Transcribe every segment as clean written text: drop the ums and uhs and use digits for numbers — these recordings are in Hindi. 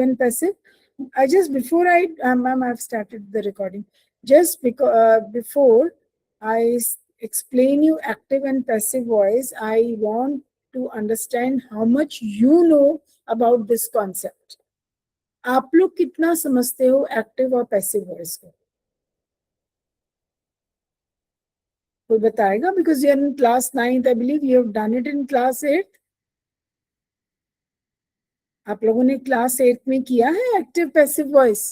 and passive. I just before I ma'am, I've started the recording. Just because before I explain you active and passive voice, I want to understand how much you know about this concept. आप लोग कितना समझते हो एक्टिव और पैसिव वॉइस को? कोई बताएगा? Because you are in class 9th, I believe you have done it in class 8th. आप लोगों ने क्लास 8 में किया है एक्टिव पैसिव वॉइस?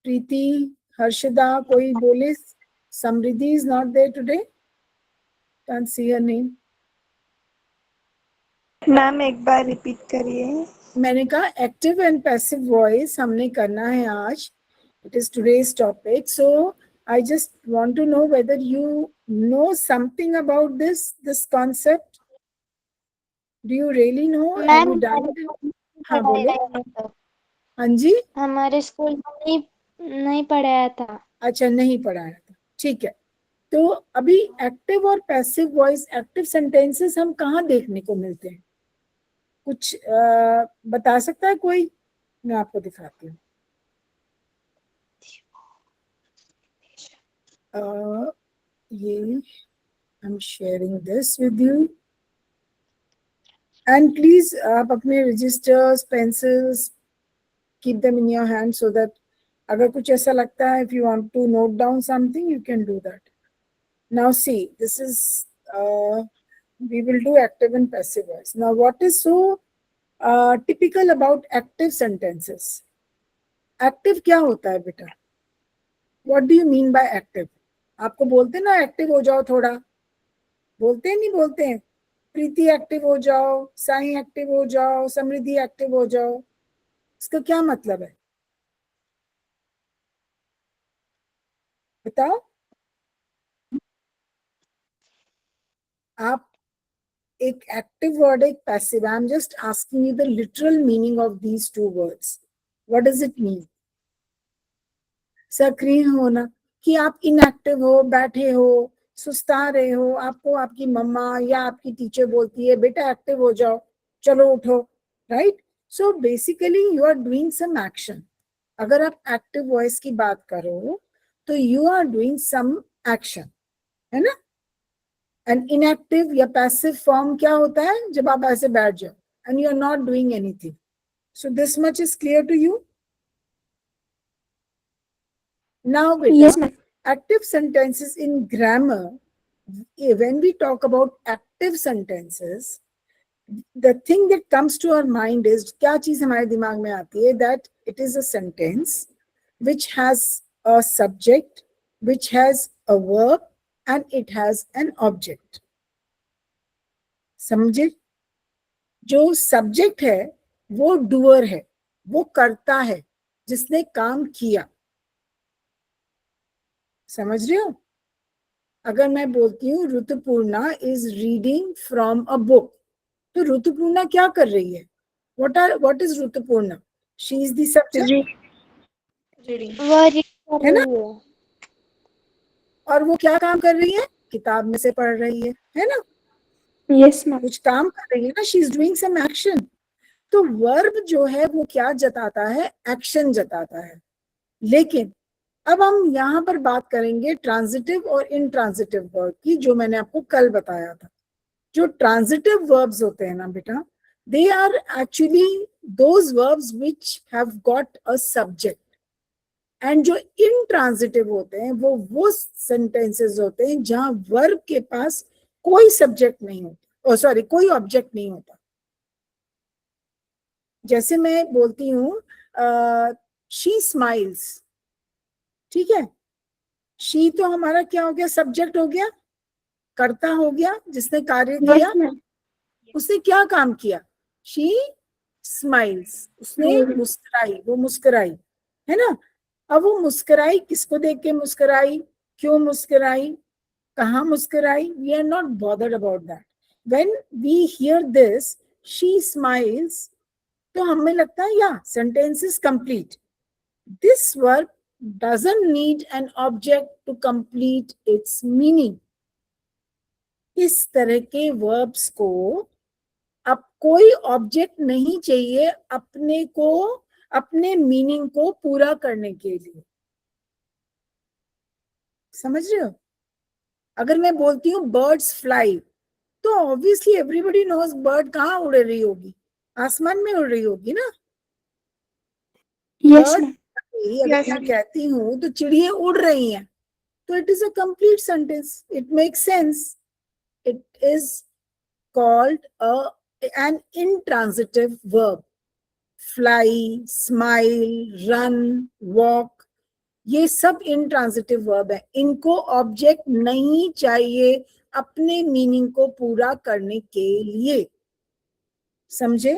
प्रीति, हर्षदा, कोई बोले? समृद्धि is not there today. Can't see her name. Ma'am एक बार रिपीट करिए. मैंने कहा एक्टिव एंड पैसिव वॉइस हमने करना है आज. It is today's topic. So I just want to know whether you know something about this concept. Do you really know? Have you done it? हाँ बोले. हाँ जी. हमारे स्कूल में नहीं पढ़ाया था. अच्छा, नहीं पढ़ाया था. ठीक है. तो अभी एक्टिव और पैसिव वॉइस, एक्टिव सेंटेंसेस हम कहाँ देखने को मिलते हैं? कुछ बता सकता है कोई? मैं आपको दिखाती हूँ. ये I am sharing this with you and please आप अपने registers, pencils keep them in your hand so that अगर कुछ ऐसा लगता है, if you want to note down something, you can do that. Now see, this is we will do active and passive voice. Now, what is so typical about active sentences? Active क्या होता है बेटा? What do you mean by active? आपको बोलते ना एक्टिव हो जाओ थोड़ा, बोलते हैं नहीं बोलते हैं? प्रीति एक्टिव हो जाओ, साई एक्टिव हो जाओ, समृद्धि एक्टिव हो जाओ. इसका क्या मतलब है बताओ? आप एक एक्टिव वर्ड, एक passive. I am just asking you the literal meaning of these two words. What does it mean? सक्रिय होना, कि आप इनएक्टिव हो, बैठे हो, सुस्ता रहे हो, आपको आपकी मम्मा या आपकी टीचर बोलती है बेटा एक्टिव हो जाओ, चलो उठो, right? So basically you are doing some action. अगर आप एक्टिव वॉइस की बात करो तो you are doing some action, है ना? एंड इनएक्टिव या पैसिव फॉर्म क्या होता है? जब आप ऐसे बैठ जाओ and you are not doing anything. So this much is clear to you. Now, beta, Yes, ma'am. active sentences in grammar, when we talk about active sentences, the thing that comes to our mind is, क्या चीज हमारे दिमाग में आती है? That it is a sentence which has a subject, which has a verb, and it has an object. समझे? जो सब्जेक्ट है वो डूअर है, वो करता है, जिसने काम किया. समझ रहे हो? अगर मैं बोलती हूँ Rituparna is reading from a book, तो ऋतुपूर्णा क्या कर रही है? What is Rituparna? She is the subject, है ना? और वो क्या काम कर रही है? किताब में से पढ़ रही है ना? Yes ma'am. कुछ काम कर रही है ना, she is doing some action. तो वर्ब जो है वो क्या जताता है? एक्शन जताता है. लेकिन अब हम यहाँ पर बात करेंगे ट्रांजिटिव और इनट्रांजिटिव वर्ब की, जो मैंने आपको कल बताया था. जो ट्रांजिटिव वर्ब्स होते हैं ना बेटा, they are actually those verbs which have got a subject. And जो इनट्रांजिटिव होते हैं वो सेंटेंसेस होते हैं जहां वर्ब के पास कोई सब्जेक्ट नहीं होता, सॉरी कोई ऑब्जेक्ट नहीं होता. जैसे मैं बोलती हूँ शी स्माइल्स, ठीक है? शी तो हमारा क्या हो गया? सब्जेक्ट हो गया, कर्ता हो गया, जिसने कार्य किया. उसने क्या काम किया? शी स्माइल्स, उसने मुस्कुराई, वो मुस्कुराई, है ना? अब वो मुस्कुराई, किसको देख के मुस्कुराई, क्यों मुस्कुराई, कहाँ मुस्कुराई? We are not bothered about that. When we hear this she smiles, तो हमें लगता है या sentence is complete. This verb doesn't need an object to complete its meaning. इस तरह के verbs को आप कोई ऑब्जेक्ट नहीं चाहिए अपने को, अपने मीनिंग को पूरा करने के लिए। समझ रहे हो? अगर मैं बोलती हूँ बर्ड्स फ्लाई, तो ऑब्वियसली एवरीबडी नोज बर्ड कहाँ उड़ रही होगी, आसमान में उड़ रही होगी ना। Yes bird, ma'am. अगर मैं कहती हूँ तो चिड़िया उड़ रही हैं, तो it is a complete sentence, it makes sense. It is called an intransitive verb. Fly, smile, run, walk, ये सब intransitive verb है। इनको ऑब्जेक्ट नहीं चाहिए अपने मीनिंग को पूरा करने के लिए। समझे?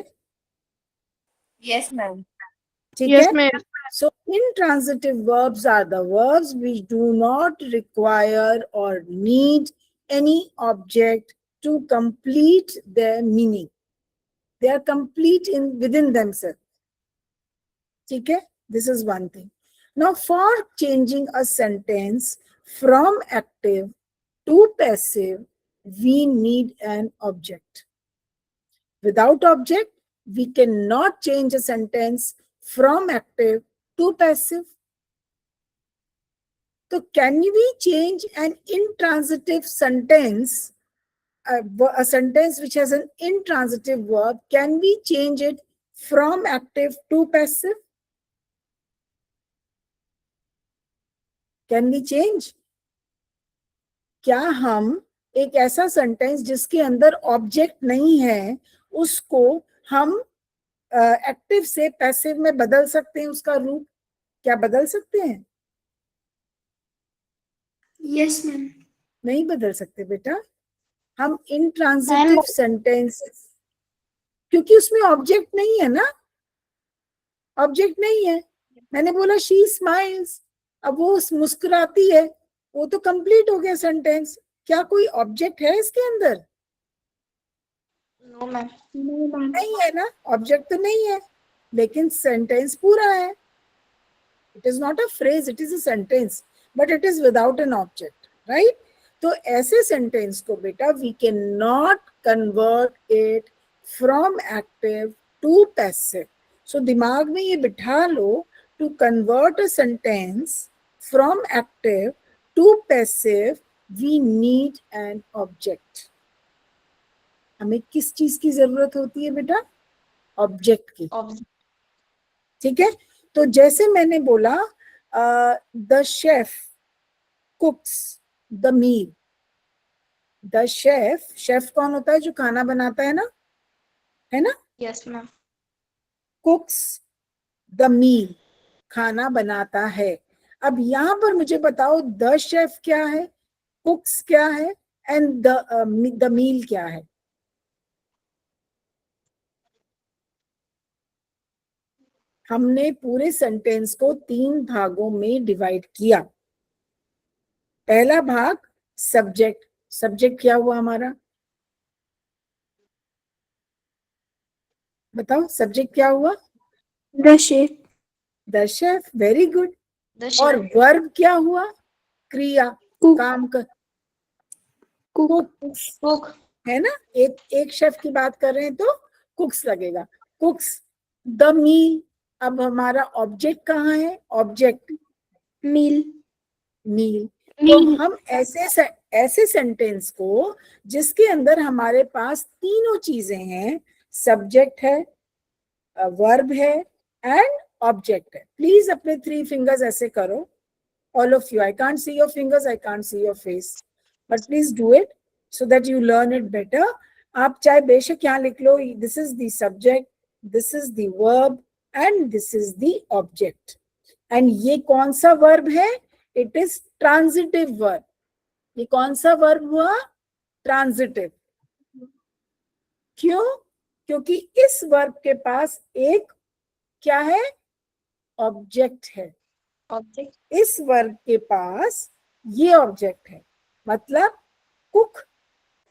Yes, ma'am. ठीक है? So intransitive verbs are the verbs which do not require or need any object to complete their meaning. They are complete within themselves. ठीक है? This is one thing. Now, for changing a sentence from active to passive, we need an object. Without object, we cannot change a sentence from active to passive. So, can we change an intransitive sentence, a sentence which has an intransitive verb, can we change it from active to passive? Can we change? क्या हम एक ऐसा सेंटेंस जिसके अंदर ऑब्जेक्ट नहीं है, उसको हम एक्टिव से पैसिव में बदल सकते हैं? उसका रूप क्या बदल सकते हैं? Yes ma'am. नहीं बदल सकते बेटा। हम इंट्रांजिटिव सेंटेंस, क्योंकि उसमें ऑब्जेक्ट नहीं है ना, ऑब्जेक्ट नहीं है। मैंने बोला शी स्माइल्स, अब वो मुस्कुराती है, वो तो कंप्लीट हो गया सेंटेंस। क्या कोई ऑब्जेक्ट है इसके अंदर? No ma'am. नहीं है ना, ऑब्जेक्ट तो नहीं है, लेकिन सेंटेंस पूरा है। It is not a phrase, it is a sentence, but it is without an object, right? तो ऐसे सेंटेंस को बेटा we can not convert it from active to passive. So दिमाग में ये बिठा लो, to convert a sentence from active to passive we need an object. हमें किस चीज की जरूरत होती है बेटा? ऑब्जेक्ट की। ठीक है? तो जैसे मैंने बोला the chef cooks the meal. The chef, chef कौन होता है? जो खाना बनाता है ना? Yes ma'am. Cooks the meal, खाना बनाता है। अब यहां पर मुझे बताओ द शेफ क्या है, कुक्स क्या है, एंड द मील क्या है? हमने पूरे सेंटेंस को 3 भागों में डिवाइड किया। पहला भाग सब्जेक्ट। सब्जेक्ट क्या हुआ हमारा? बताओ सब्जेक्ट क्या हुआ? The chef. The chef, very good. और वर्ब क्या हुआ? क्रिया, काम कर, कुक है ना। एक शेफ की बात कर रहे हैं तो कुक्स लगेगा, कुक्स द मील। अब हमारा ऑब्जेक्ट कहाँ है? ऑब्जेक्ट मील। मील। तो हम ऐसे सेंटेंस को जिसके अंदर हमारे पास तीनों चीजें हैं, सब्जेक्ट है, वर्ब है एंड ऑब्जेक्ट है। प्लीज अपने 3 फिंगर्स ऐसे करो, all of you. I can't see your fingers, I can't see your face, but please do it so that you learn it better. आप चाहे बेशक यहाँ लिख लो, this is the subject, this is the verb and this is the object. And ये कौन सा verb है? It is transitive verb. ये कौन सा verb हुआ? Transitive. क्यों? क्योंकि इस verb के पास एक क्या है? ऑब्जेक्ट है। ऑब्जेक्ट। इस वर्ब के पास ये ऑब्जेक्ट है, मतलब कुक,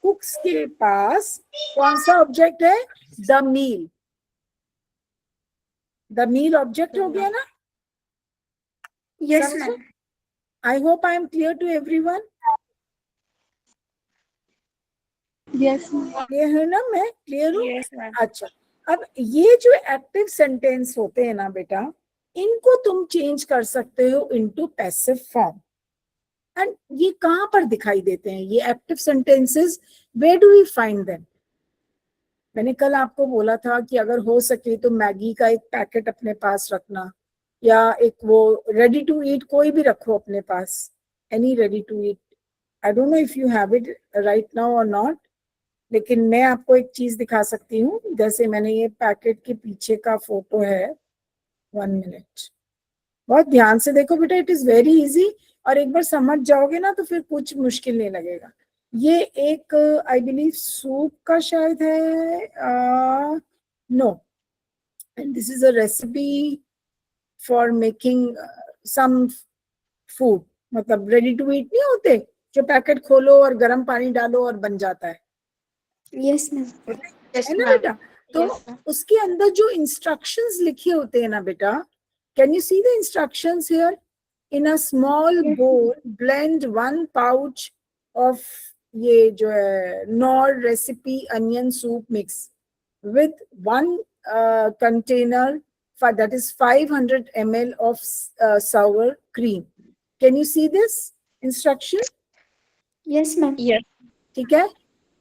कुक्स के पास कौन सा ऑब्जेक्ट है? The meal. The meal object हो गया ना? Yes ma'am. I hope I am clear to everyone. Yes, ma'am. Clear है ना? मैं क्लियर हूँ? Yes, ma'am. अच्छा, अब ये जो एक्टिव सेंटेंस होते हैं ना बेटा, इनको तुम चेंज कर सकते हो इनटू पैसिव फॉर्म। एंड ये कहाँ पर दिखाई देते हैं ये active sentences? Where do we find them? मैंने कल आपको बोला था कि अगर हो सके तो मैगी का एक पैकेट अपने पास रखना, या एक वो रेडी टू ईट कोई भी रखो अपने पास, any ready to eat. I don't know if you have it right now or not, लेकिन मैं आपको एक चीज दिखा सकती हूँ। जैसे मैंने ये पैकेट के पीछे का फोटो है, 1 मिनट, बहुत ध्यान से देखो बेटा, इट इज वेरी इजी, और एक बार समझ जाओगे ना तो फिर कुछ मुश्किल नहीं लगेगा। ये एक आई बिलीव सूप का शायद है, no, and this is a recipe for making some food, मतलब रेडी टू ईट नहीं होते जो पैकेट खोलो और गर्म पानी डालो और बन जाता है Yes, ma'am. Yes, है ना ma'am. बेटा? तो Yes, ma'am. उसके अंदर जो इंस्ट्रक्शंस लिखे होते हैं ना बेटा, can you see the instructions here? In a small Yes. बोल ब्लेंड 1 पाउच ऑफ ये जो है nor recipe onion soup mix with 1 container that is 500 ml of sour cream. Can you see this instruction? Yes, ma'am. Yes. ठीक है?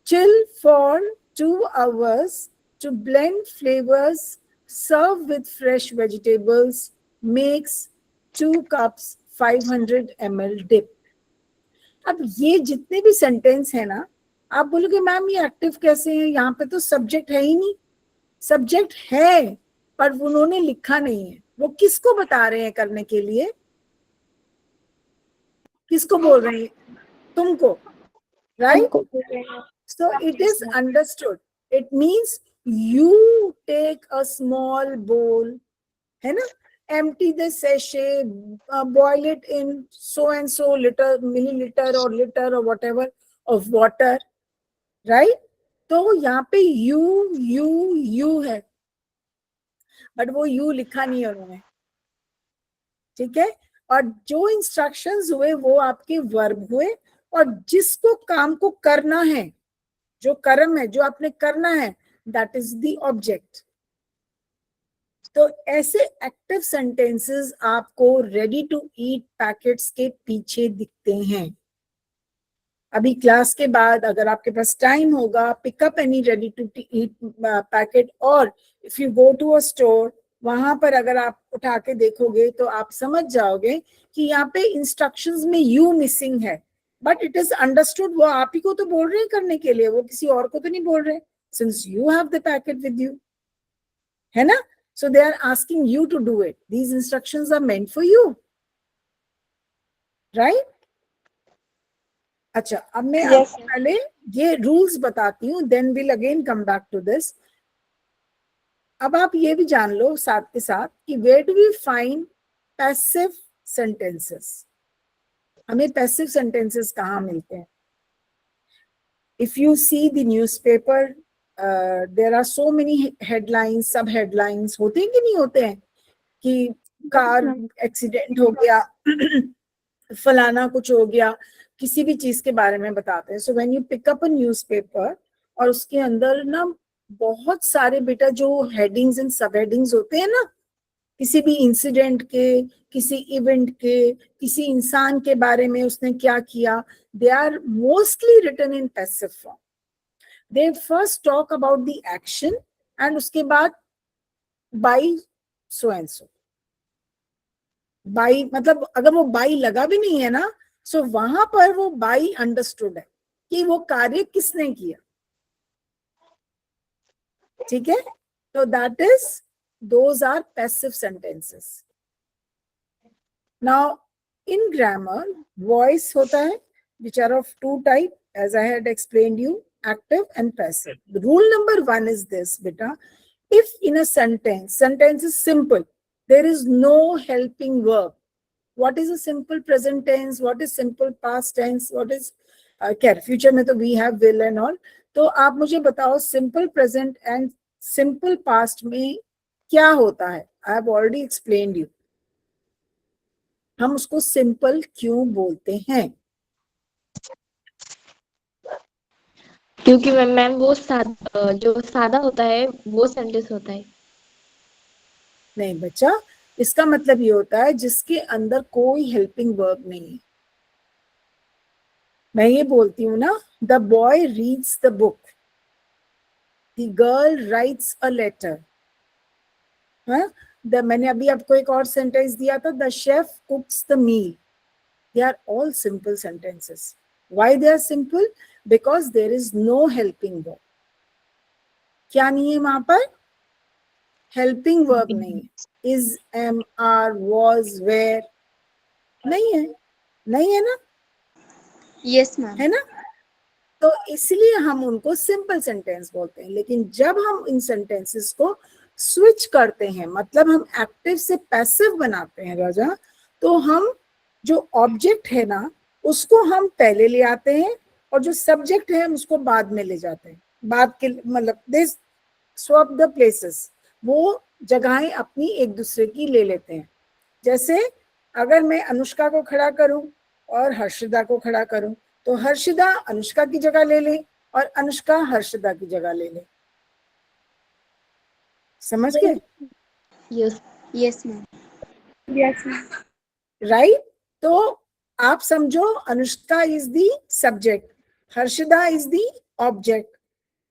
Chill for 2 hours to blend flavors. Serve with fresh vegetables. Makes 2 cups 500 ml dip. अब ये जितने भी सेंटेंस है ना, आप बोलोगे मैम ये एक्टिव कैसे है? यहाँ पे तो सब्जेक्ट है ही नहीं। सब्जेक्ट है पर उन्होंने लिखा नहीं है। वो किसको बता रहे हैं करने के लिए? किसको बोल रहे हैं? तुमको, right? So it is understood. It means you take a small bowl, है ना? Empty the sachet, boil it in so and so milliliter or liter or whatever of water, right? तो यहाँ पे you है, बट वो यू लिखा नहीं है उन्होंने, ठीक है? और जो इंस्ट्रक्शंस हुए वो आपके वर्ब हुए, और जिसको काम को करना है, जो कर्म है जो आपने करना है, दैट इज द ऑब्जेक्ट। तो ऐसे एक्टिव सेंटेंसेस आपको रेडी टू ईट पैकेट्स के पीछे दिखते हैं। अभी क्लास के बाद अगर आपके पास टाइम होगा, pick up any ready to eat packet, और if you go to a store, वहां पर अगर आप उठा के देखोगे तो आप समझ जाओगे कि यहाँ पे इंस्ट्रक्शंस में यू मिसिंग है, बट इट इज अंडरस्टूड। वो आप ही को तो बोल रहे हैं करने के लिए, वो किसी और को तो नहीं बोल रहे, since you have the packet with you, है ना? So they are asking you to do it. These instructions are meant for you, right? अच्छा, अब मैं Yes, आपको पहले ये रूल्स बताती हूँ, then will again come back to this. अब आप ये भी जान लो साथ के साथ कि where do we find passive sentences? हमें पैसिव सेंटेंसेस कहाँ मिलते हैं? If you see the newspaper, there are so many headlines, सब हेडलाइंस होते हैं कि नहीं होते हैं, कि कार एक्सीडेंट हो गया, फलाना कुछ हो गया, किसी भी चीज के बारे में बताते हैं। So when you pick up a newspaper, और उसके अंदर ना बहुत सारे बेटा जो हेडिंग्स एंड सब हेडिंग्स होते हैं ना, किसी भी इंसिडेंट के, किसी इवेंट के, किसी इंसान के बारे में उसने क्या किया, they are mostly written in passive form. They first talk about the action, and उसके बाद by so and so. By मतलब अगर वो बाई लगा भी नहीं है ना, सो वहां पर वो बाई अंडरस्टूड है कि वो कार्य किसने किया, ठीक है? तो that is, those are passive sentences. Now in grammar voice होता है, which are of two type, as I had explained you, active and passive. The rule number 1 is this beta: if in a sentence is simple, there is no helping verb. What is a simple present tense? What is simple past tense? What is future में तो we have, will and all. तो आप मुझे बताओ simple present and simple past में क्या होता है? I have already explained you. हम उसको simple क्यों बोलते हैं? क्योंकि मैम वो जो सादा होता है वो सेंटेंस होता है। नहीं बच्चा, इसका मतलब ये होता है जिसके अंदर कोई हेल्पिंग वर्ब नहीं है। मैं ये बोलती हूँ ना, the boy reads the book, the girl writes a letter. हाँ, मैंने अभी आपको एक और सेंटेंस दिया था, the chef cooks the meal. They are all simple sentences. Why they are simple? Because there is no helping verb. क्या नहीं है वहां पर? हेल्पिंग वर्ब नहीं है। Is, am, are, was, were नहीं है, नहीं है ना, यस मैम। है ना। तो इसलिए हम उनको सिंपल सेंटेंस बोलते हैं। लेकिन जब हम इन सेंटेंसेस को स्विच करते हैं, मतलब हम एक्टिव से पैसिव बनाते हैं राजा, तो हम जो ऑब्जेक्ट है ना उसको हम पहले ले आते हैं और जो सब्जेक्ट है हम उसको बाद में ले जाते हैं। बाद के मतलब दिस स्वैप द प्लेसेस, वो जगहें अपनी एक दूसरे की ले लेते हैं। जैसे अगर मैं अनुष्का को खड़ा करूं और हर्षिता को खड़ा करूं, तो हर्षिता अनुष्का की जगह ले ले और अनुष्का हर्षिता की जगह ले ले। समझ गए? Yes yes ma'am. Yes, ma'am. Right? तो आप समझो, Anushka is the subject, Harshita is the object,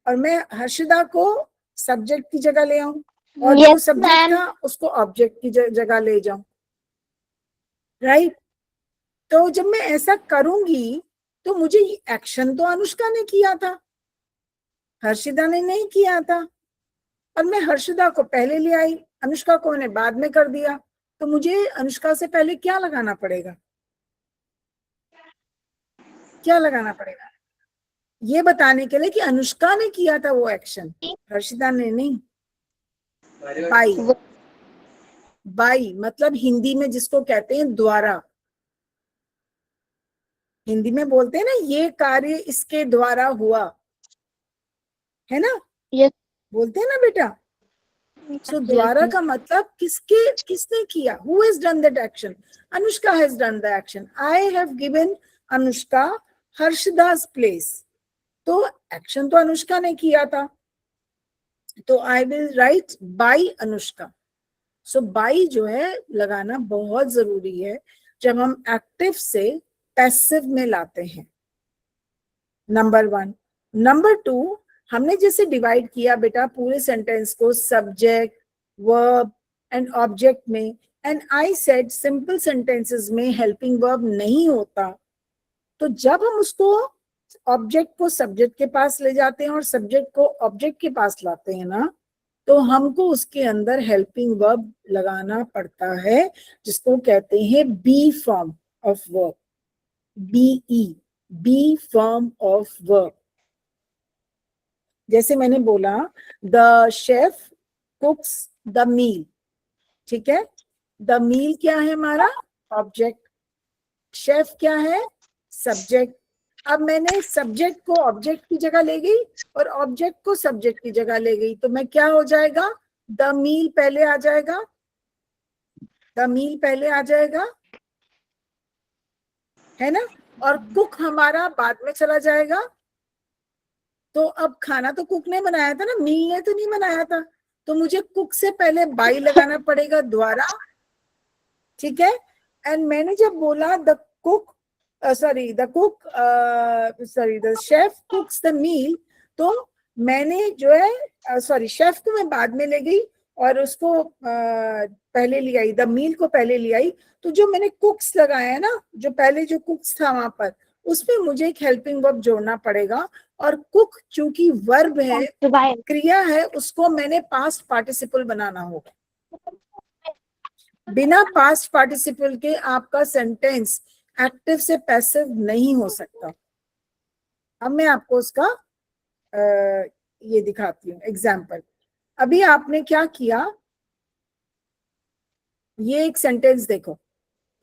और मैं हर्षिता को सब्जेक्ट की जगह ले आऊं और जो यस सब्जेक्ट मैम। था उसको ऑब्जेक्ट की जगह ले जाऊं। राइट? तो जब मैं ऐसा करूंगी तो मुझे एक्शन तो अनुष्का ने किया था, हर्षिता ने नहीं किया था। और मैं हर्षिता को पहले ले आई, अनुष्का को मैंने बाद में कर दिया। तो मुझे अनुष्का से पहले क्या लगाना पड़ेगा? क्या लगाना पड़ेगा? ये बताने के लिए कि अनुष्का ने किया था वो एक्शन, हर्षिता ने नहीं। बाई, बाई मतलब हिंदी में जिसको कहते हैं द्वारा। हिंदी में बोलते हैं ना, ये कार्य इसके द्वारा हुआ, है ना, यस बोलते हैं ना बेटा। सो द्वारा का मतलब किसने किया? Who has done that action? Anushka has done the action. I have given Anushka हर्षदास प्लेस। तो एक्शन तो अनुष्का ने किया था, तो I will write by Anushka. So by जो है लगाना बहुत जरूरी है जब हम एक्टिव से पैसिव में लाते हैं। नंबर 1। नंबर 2, हमने जैसे डिवाइड किया बेटा पूरे सेंटेंस को सब्जेक्ट, वर्ब एंड ऑब्जेक्ट में, and I said simple sentences में हेल्पिंग वर्ब नहीं होता। तो जब हम उसको ऑब्जेक्ट को सब्जेक्ट के पास ले जाते हैं और सब्जेक्ट को ऑब्जेक्ट के पास लाते हैं ना, तो हमको उसके अंदर हेल्पिंग वर्ब लगाना पड़ता है, जिसको कहते हैं be form of verb. B E, be form of verb. जैसे मैंने बोला, the chef cooks the meal. ठीक है, द मील क्या है हमारा? ऑब्जेक्ट। शेफ क्या है? सब्जेक्ट। अब मैंने सब्जेक्ट को ऑब्जेक्ट की जगह ले गई और ऑब्जेक्ट को सब्जेक्ट की जगह ले गई, तो मैं क्या हो जाएगा? द मील पहले आ जाएगा, द मील पहले आ जाएगा, है ना, और कुक हमारा बाद में चला जाएगा। तो अब खाना तो कुक ने बनाया था ना, मील ने तो नहीं बनाया था। तो मुझे कुक से पहले बाई लगाना पड़ेगा, द्वारा। ठीक है, एंड मैंने जब बोला the cook the chef cooks the meal, तो मैंने जो है शेफ को मैं बाद में ले गई और उसको पहले ले आई, द मील को पहले ले आई। तो जो मैंने कुक्स लगाया है ना, जो पहले जो कुक्स था वहां पर, उसमें मुझे एक हेल्पिंग वर्ब जोड़ना पड़ेगा। और कुक चूंकि वर्ब है, क्रिया है, उसको मैंने पास्ट पार्टिसिपल बनाना होगा। बिना पास्ट पार्टिसिपल के आपका सेंटेंस एक्टिव से पैसिव नहीं हो सकता। अब मैं आपको उसका ये दिखाती हूँ एग्जाम्पल। अभी आपने क्या किया, ये एक सेंटेंस देखो।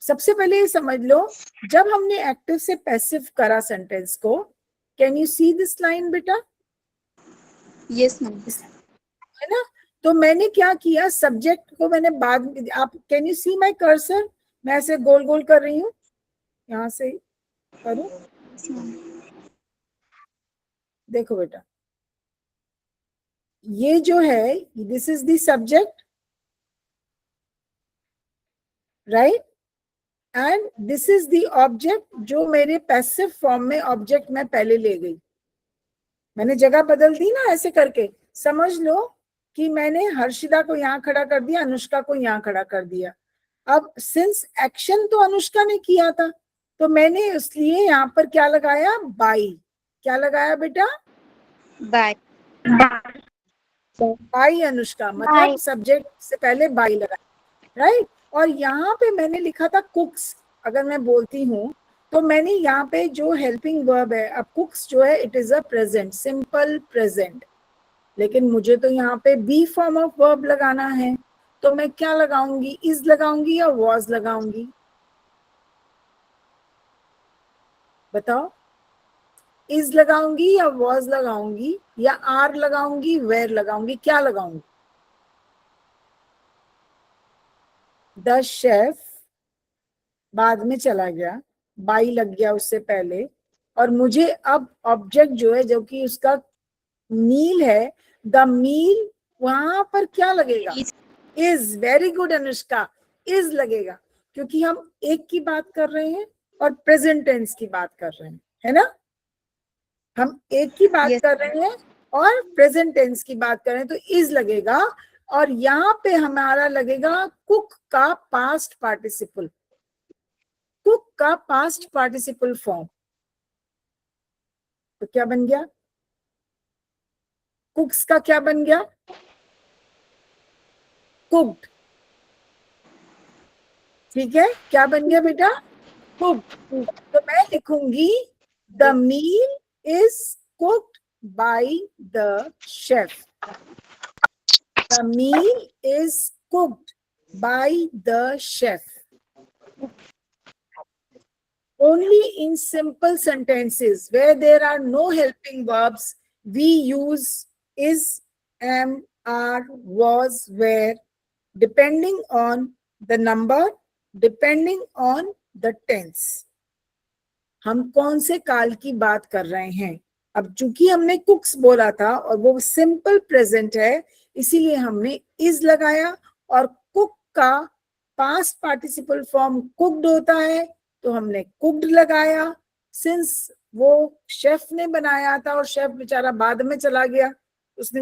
सबसे पहले ये समझ लो, जब हमने एक्टिव से पैसिव करा सेंटेंस को, can you see this line बेटा? Yes ma'am. है ना। तो मैंने क्या किया, सब्जेक्ट को मैंने बाद में, आप can you see my cursor? मैं ऐसे गोल गोल कर रही हूँ, यहां से करूं, देखो बेटा, ये जो है, this is the subject, right, and this is the object, जो मेरे पैसिव फॉर्म में ऑब्जेक्ट मैं पहले ले गई। मैंने जगह बदल दी ना ऐसे करके। समझ लो कि मैंने हर्षिता को यहाँ खड़ा कर दिया, अनुष्का को यहाँ खड़ा कर दिया। अब सिंस एक्शन तो अनुष्का ने किया था, तो मैंने इसलिए यहाँ पर क्या लगाया, बाई। क्या लगाया बेटा, बाय। बाई अनुष्का, मतलब सब्जेक्ट से पहले बाई लगाया, राइट। और यहाँ पे मैंने लिखा था कुक्स। अगर मैं बोलती हूँ तो मैंने यहाँ पे जो हेल्पिंग वर्ब है, अब कुक्स जो है it is a present, simple present, लेकिन मुझे तो यहाँ पे बी फॉर्म ऑफ वर्ब लगाना है, तो मैं क्या लगाऊंगी, इज लगाऊंगी या वॉज लगाऊंगी, बताओ। इज लगाऊंगी या वॉज लगाऊंगी या आर लगाऊंगी, वेयर लगाऊंगी, क्या लगाऊंगी। द शेफ बाद में चला गया, बाई लग गया उससे पहले, और मुझे अब ऑब्जेक्ट जो है, जो कि उसका मील है, द मील, वहां पर क्या लगेगा, is. Very good Anushka, is लगेगा, क्योंकि हम एक की बात कर रहे हैं और प्रेजेंट टेंस की बात कर रहे हैं, है ना। हम एक की बात Yes. कर रहे हैं और प्रेजेंट टेंस की बात कर रहे हैं, तो इज लगेगा। और यहाँ पे हमारा लगेगा कुक का पास्ट पार्टिसिपल, कुक का पास्ट पार्टिसिपल फॉर्म। तो क्या बन गया, कुक्स का क्या बन गया, कुक्ड। ठीक है, क्या बन गया बेटा, कुक्ड। तो मैं लिखूंगी the meal is cooked by the chef, the meal is cooked by the chef. Only in simple sentences where there are no helping verbs, we use is, am, are, was, were, depending on the number, depending on the tense. हम कौन से काल की बात कर रहे हैं। अब चूंकि हमने कुक्स बोला था और वो सिंपल प्रेजेंट है, इसीलिए हमने इज लगाया, और कुक का पास्ट पार्टिसिपल फॉर्म कुक्ड होता है, तो हमने कुक्ड लगाया। सिंस वो शेफ ने बनाया था और शेफ बेचारा बाद में चला गया, उसने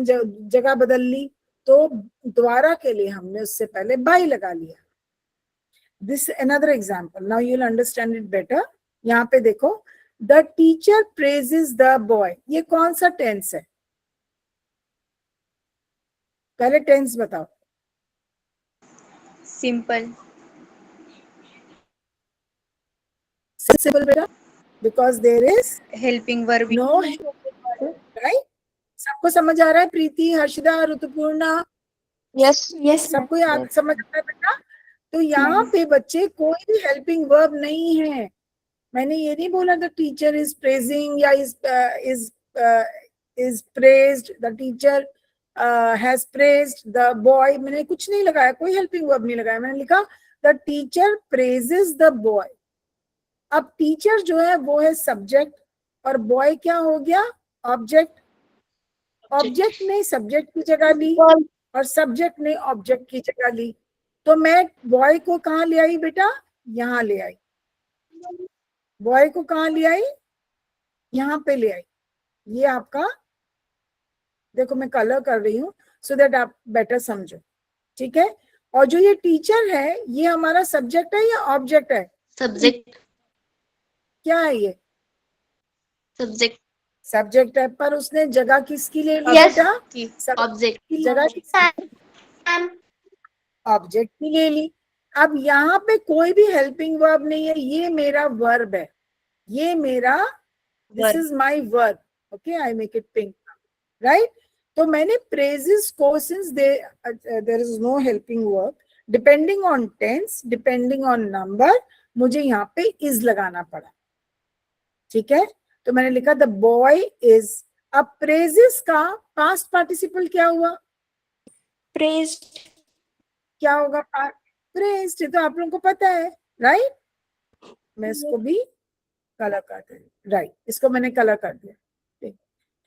जगह बदल ली, तो दोबारा के लिए हमने उससे पहले बाई लगा लिया। This another example, now you will understand it better. यहाँ पे देखो, the teacher praises the boy, ये कौन सा टेंस है, पहले टेंस बताओ। Simple. सिंपल बेटा, because there is Helping verb. No, right. सबको समझ आ रहा है, प्रीति, हर्षिता, ऋतुपूर्णा, यस सबको याद समझ आ रहा है बेटा। तो यहाँ पे बच्चे कोई भी हेल्पिंग वर्ब नहीं है। मैंने ये नहीं बोला द टीचर इज प्रेजिंग या is praised, the teacher has praised the boy, मैंने कुछ नहीं लगाया, कोई हेल्पिंग वर्ब नहीं लगाया। मैंने लिखा the teacher praises the boy. अब टीचर जो है वो है सब्जेक्ट, और बॉय क्या हो गया, ऑब्जेक्ट। ऑब्जेक्ट ने सब्जेक्ट की जगह ली और सब्जेक्ट ने ऑब्जेक्ट की जगह ली, तो मैं बॉय को कहाँ ले आई बेटा, यहाँ ले आई। बॉय को कहाँ ले आई, यहाँ पे ले आई। ये आपका, देखो मैं कलर कर रही हूँ सो दैट आप बेटर समझो, ठीक है। और जो ये टीचर है, ये हमारा सब्जेक्ट है या ऑब्जेक्ट है, सब्जेक्ट क्या है ये, सब्जेक्ट सब्जेक्ट है, पर उसने जगह किसकी ले ली Yes. बेटा, ऑब्जेक्ट की जगह ऑब्जेक्ट की ले ली। अब यहाँ पे कोई भी हेल्पिंग वर्ब नहीं है, ये मेरा वर्ब है, ये मेरा, this is my verb, okay, I make it pink, right. तो मैंने प्रेजेस को, since there is no helping verb, depending on tense, depending on number, मुझे यहाँ पे इज लगाना पड़ा, ठीक है। तो मैंने लिखा द बॉय इज। अब प्रेजेस का पास्ट पार्टिसिपल क्या हुआ, प्रेज्ड क्या होगा, प्रेज्ड, तो आप लोगों को पता है, राइट। मैं इसको भी कलर कर दे, राइट, इसको मैंने कलर कर दिया, ठीक।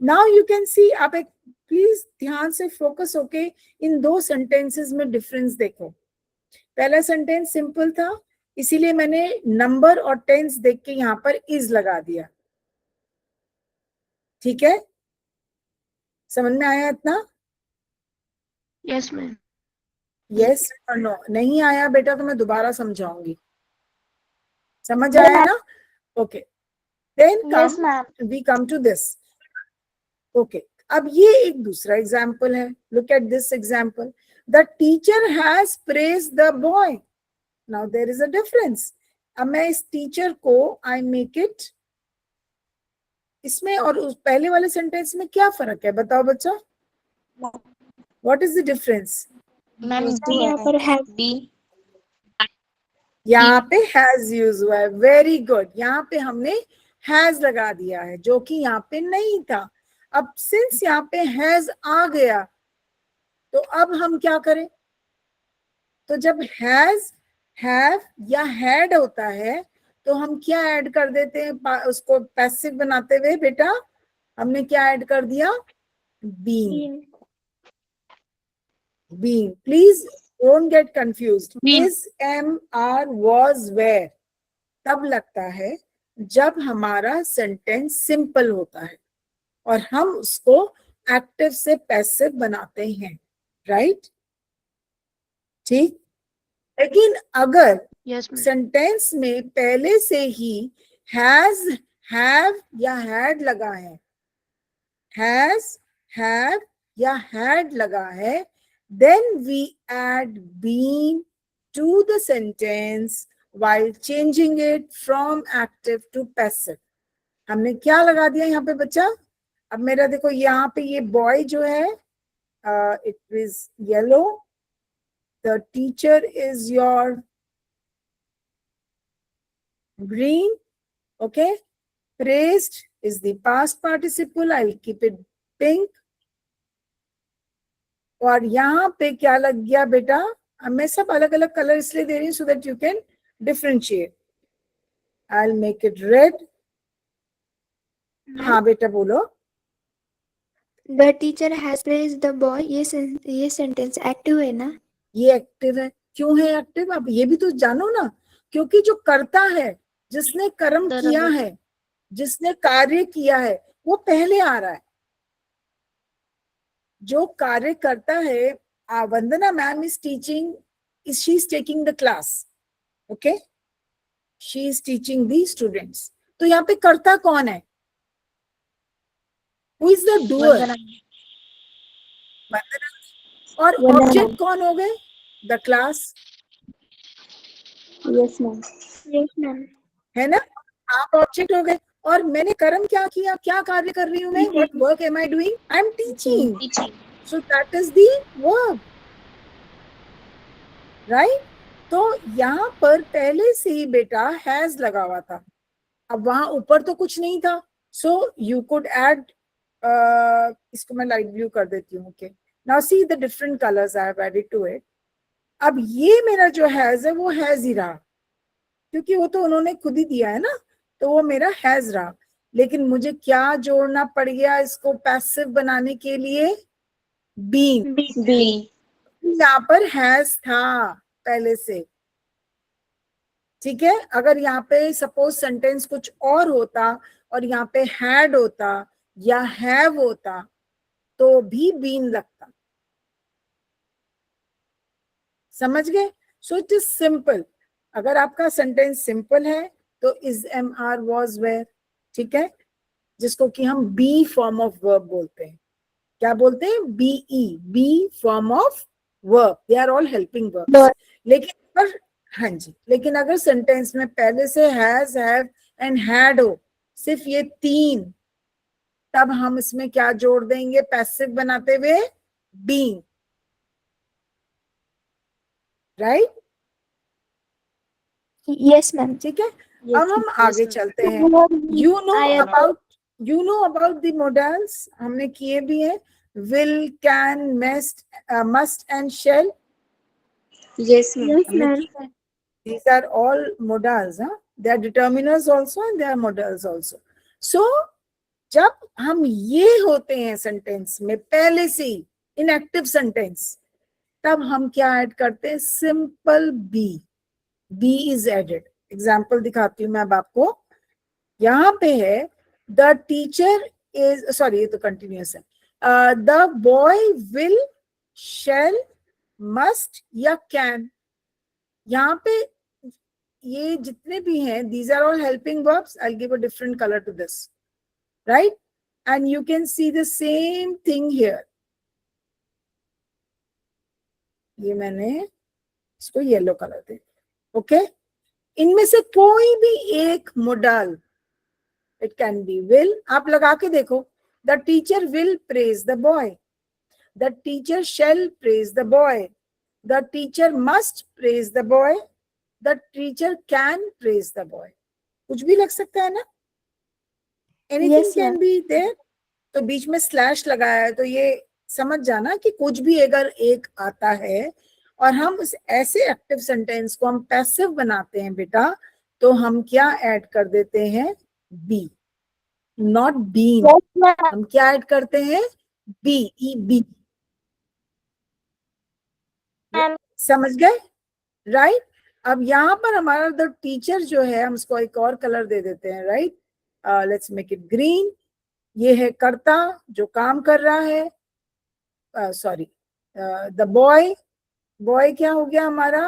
नाउ यू कैन सी, आप एक प्लीज ध्यान से फोकस होके इन दो सेंटेंसेस में डिफरेंस देखो। पहला सेंटेंस सिंपल था, इसीलिए मैंने नंबर और टेंस देख के यहां पर इज लगा दिया। ठीक है, समझ में आया इतना? Yes ma'am. यस और नो? नहीं आया बेटा तो मैं दोबारा समझाऊंगी। समझ आया ना? Okay, then Yes, ma'am. We come to this. Okay, अब ये एक दूसरा एग्जाम्पल है। Look at this example, the teacher has praise the boy. Now there is a difference. अब मैं इस टीचर को आई मेक इट, इसमें और उस पहले वाले सेंटेंस में क्या फर्क है बताओ बच्चा? What is the difference? Ma'am Used यहाँ है। पर है बी। यहाँ पे हैज यूज हुआ है। वेरी गुड, यहाँ पे हमने हैज लगा दिया है जो कि यहाँ पे नहीं था। अब सिंस यहाँ पे हैज आ गया तो अब हम क्या करें? तो जब हैज, हैव या हैड होता है तो हम क्या ऐड कर देते हैं उसको पैसिव बनाते हुए? बेटा हमने क्या ऐड कर दिया? Being. Being, please don't get confused. Been. Is, am, are, was, were तब लगता है जब हमारा सेंटेंस सिंपल होता है और हम उसको एक्टिव से पैसिव बनाते हैं, राइट? ठीक, लेकिन अगर यस मैम। सेंटेंस में पहले से ही हैज, हैव या हैड लगा है, हैज, हैव या हैड लगा है, then we add been to the sentence while changing it from active to passive. हमने क्या लगा दिया यहाँ पे बच्चा? अब मेरा देखो यहाँ पे ये बॉय जो है, it is yellow, the teacher is your green, okay, praised is the past participle, I'll keep it pink. और यहाँ पे क्या लग गया बेटा? अब मैं सब अलग अलग कलर इसलिए दे रही हूँ so that you can differentiate. I'll make it red. हाँ बेटा बोलो। The teacher has praised the boy. ये सेंटेंस एक्टिव है ना? ये एक्टिव है। क्यों है एक्टिव? अब ये भी तो जानो ना, क्योंकि जो करता है, जिसने कर्म किया है, जिसने कार्य किया है, वो पहले आ रहा है। जो कार्य करता है, Vandana ma'am is teaching, she is taking the class, okay, she is teaching the students. तो यहाँ पे करता कौन है? Who is the doer? Vandana. और ऑब्जेक्ट कौन हो गए? The class, Yes, ma'am. Yes, ma'am. है ना? आप ऑब्जेक्ट हो गए और मैंने कर्म क्या किया? क्या कार्य कर रही हूँ मैं? What work am I doing? I am teaching, so that is the verb, right? तो यहाँ पर पहले से ही बेटा हैज लगा हुआ था। अब वहां ऊपर तो कुछ नहीं था, सो यू कुड ऐड, इसको मैं लाइट ब्लू कर देती हूँ। Okay, now see the different colours I have added to it. अब ये मेरा जो हैज है वो हैज ही रहा, क्योंकि वो तो उन्होंने खुद ही दिया है ना, तो वो मेरा हैज रहा। लेकिन मुझे क्या जोड़ना पड़ गया इसको पैसिव बनाने के लिए? बीन। Being. यहाँ पर हैज था पहले से, ठीक है? अगर यहाँ पे सपोज सेंटेंस कुछ और होता और यहाँ पे हैड होता या हैव होता तो भी बीन लगता। समझ गए? So it is simple. अगर आपका सेंटेंस सिंपल है तो is, am, are, was, were, ठीक है, जिसको कि हम बी फॉर्म ऑफ वर्ब बोलते हैं। क्या बोलते हैं? B E, be form of verb, they are all helping verbs. लेकिन अगर, हाँ जी, लेकिन अगर सेंटेंस में पहले से हैज, हैव एंड हैड हो, सिर्फ ये तीन, तब हम इसमें क्या जोड़ देंगे पैसिव बनाते हुए? Being, right? Yes, ma'am. ठीक है, अब हम आगे चलते हैं। You know about the modals, हमने किए भी हैं, will, can, must and shall. Yes, ma'am. Yes, ma'am. These are all modals, huh? They are determiners also and they are modals also. So जब हम ये होते हैं सेंटेंस में पहले से ही इनएक्टिव सेंटेंस, तब हम क्या ऐड करते हैं? Simple be, be is added. Example दिखाती हूं मैं अब आपको। यहां पे है द टीचर इज, सॉरी ये तो कंटिन्यूअस है, the boy will, shall, must या कैन। यहाँ पे ये जितने भी हैं, these are all helping verbs. I'll give a different color to this, right? And you can see the same thing here. ये मैंने इसको येलो कलर दे, ओके? इनमें से कोई भी एक modal, it can be will, आप लगा के देखो। The teacher will praise the boy, the teacher shall praise the boy, the teacher must praise the boy, the teacher can praise the boy. कुछ भी लग सकता है ना? Anything Yes, can ma'am. Be there. तो बीच में स्लैश लगाया है, तो ये समझ जाना कि कुछ भी अगर एक आता है और हम उस ऐसे एक्टिव सेंटेंस को हम पैसिव बनाते हैं बेटा, तो हम क्या ऐड कर देते हैं? Be, not been. हम क्या ऐड करते हैं? Be, E B. समझ गए? राइट? अब यहाँ पर हमारा द टीचर जो है, हम उसको एक और कलर दे देते हैं, right? Let's make it green. ये है कर्ता जो काम कर रहा है, सॉरी द बॉय, बॉय क्या हो गया हमारा?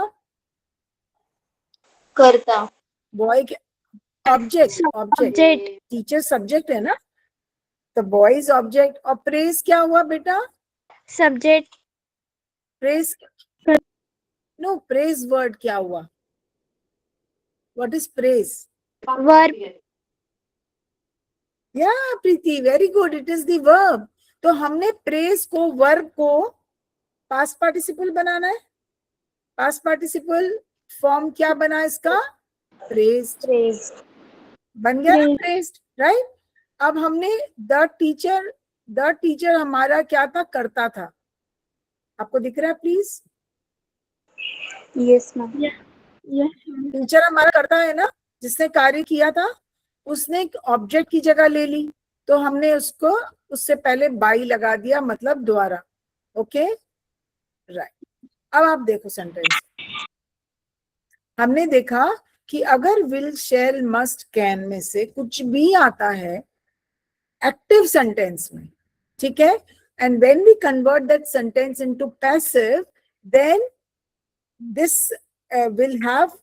करता। बॉय क्या? Object, object. टीचर सब्जेक्ट है ना, तो बॉय इज ऑब्जेक्ट। और प्रेज क्या हुआ बेटा? Subject. Praise, no, praise word क्या हुआ? What is praise? Verb. या Preeti, very good, it is the verb. तो हमने प्रेज को, वर्ब को पास्ट पार्टिसिपल बनाना है। पास्ट पार्टिसिपल फॉर्म क्या बना इसका? प्रेज्ड। प्रेज। बन गया ना प्रेज्ड, राइट? अब हमने द टीचर हमारा क्या था? करता था। आपको दिख रहा है please? Yes ma'am. Yes, ma'am. Teacher हमारा करता है ना, जिसने कार्य किया था, उसने एक ऑब्जेक्ट की जगह ले ली, तो हमने उसको उससे पहले बाई लगा दिया, मतलब द्वारा। Okay, right. अब आप देखो सेंटेंस। हमने देखा कि अगर विल, शैल, मस्ट, कैन में से कुछ भी आता है एक्टिव सेंटेंस में, ठीक है, and when we convert that sentence into passive, then this will have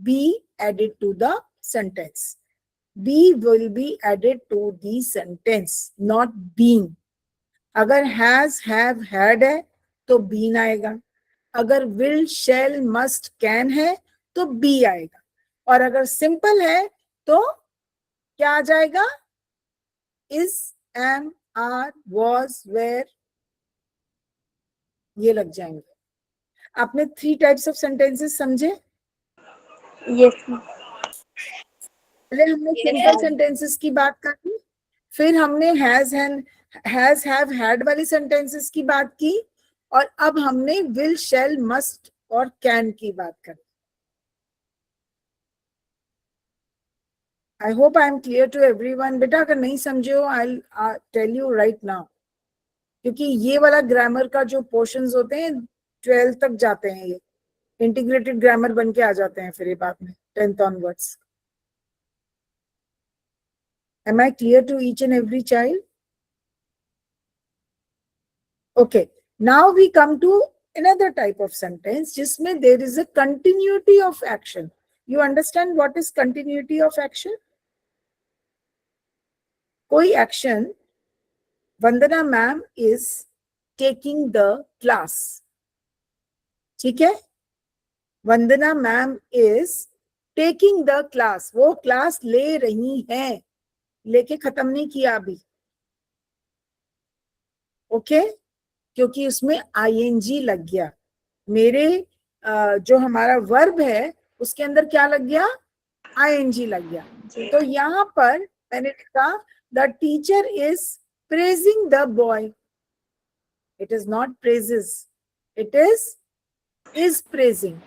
be added to the sentence. Be will be added to the sentence, not been. अगर has, have, had है तो been आएगा। अगर will, shall, must, can है तो be आएगा। और अगर सिंपल है तो क्या आ जाएगा? is, am, are, was, were, ये लग जाएंगे। आपने 3 टाइप्स ऑफ सेंटेंसेस समझे? Yes ma'am. पहले हमने सिंपल सेंटेंसेस की बात करी, फिर हमने हैज हैव हैड वाली सेंटेंसेस की बात की, और अब हमने विल, शैल, मस्ट और कैन की बात करी। I hope I am clear to everyone. बेटा अगर नहीं समझे हो, I tell you right now, क्योंकि ये वाला ग्रामर का जो पोर्शंस होते हैं 12th तक जाते हैं, ये इंटीग्रेटेड ग्रामर बन के आ जाते हैं फिर ये बाद में 10th onwards. Am I clear to each and every child? Okay, now we come to another type of sentence जिसमें there is a continuity of action. You understand what is continuity of action? कोई action, Vandana ma'am is taking the class, ठीक है? Vandana ma'am is taking the class, वो क्लास ले रही हैं, लेके खत्म नहीं किया अभी, ओके? क्योंकि उसमें आईएनजी लग गया। मेरे जो हमारा वर्ब है उसके अंदर क्या लग गया? आईएनजी लग गया। तो यहाँ पर मैंने लिखा the teacher is praising the boy. It is not praises, it is praising.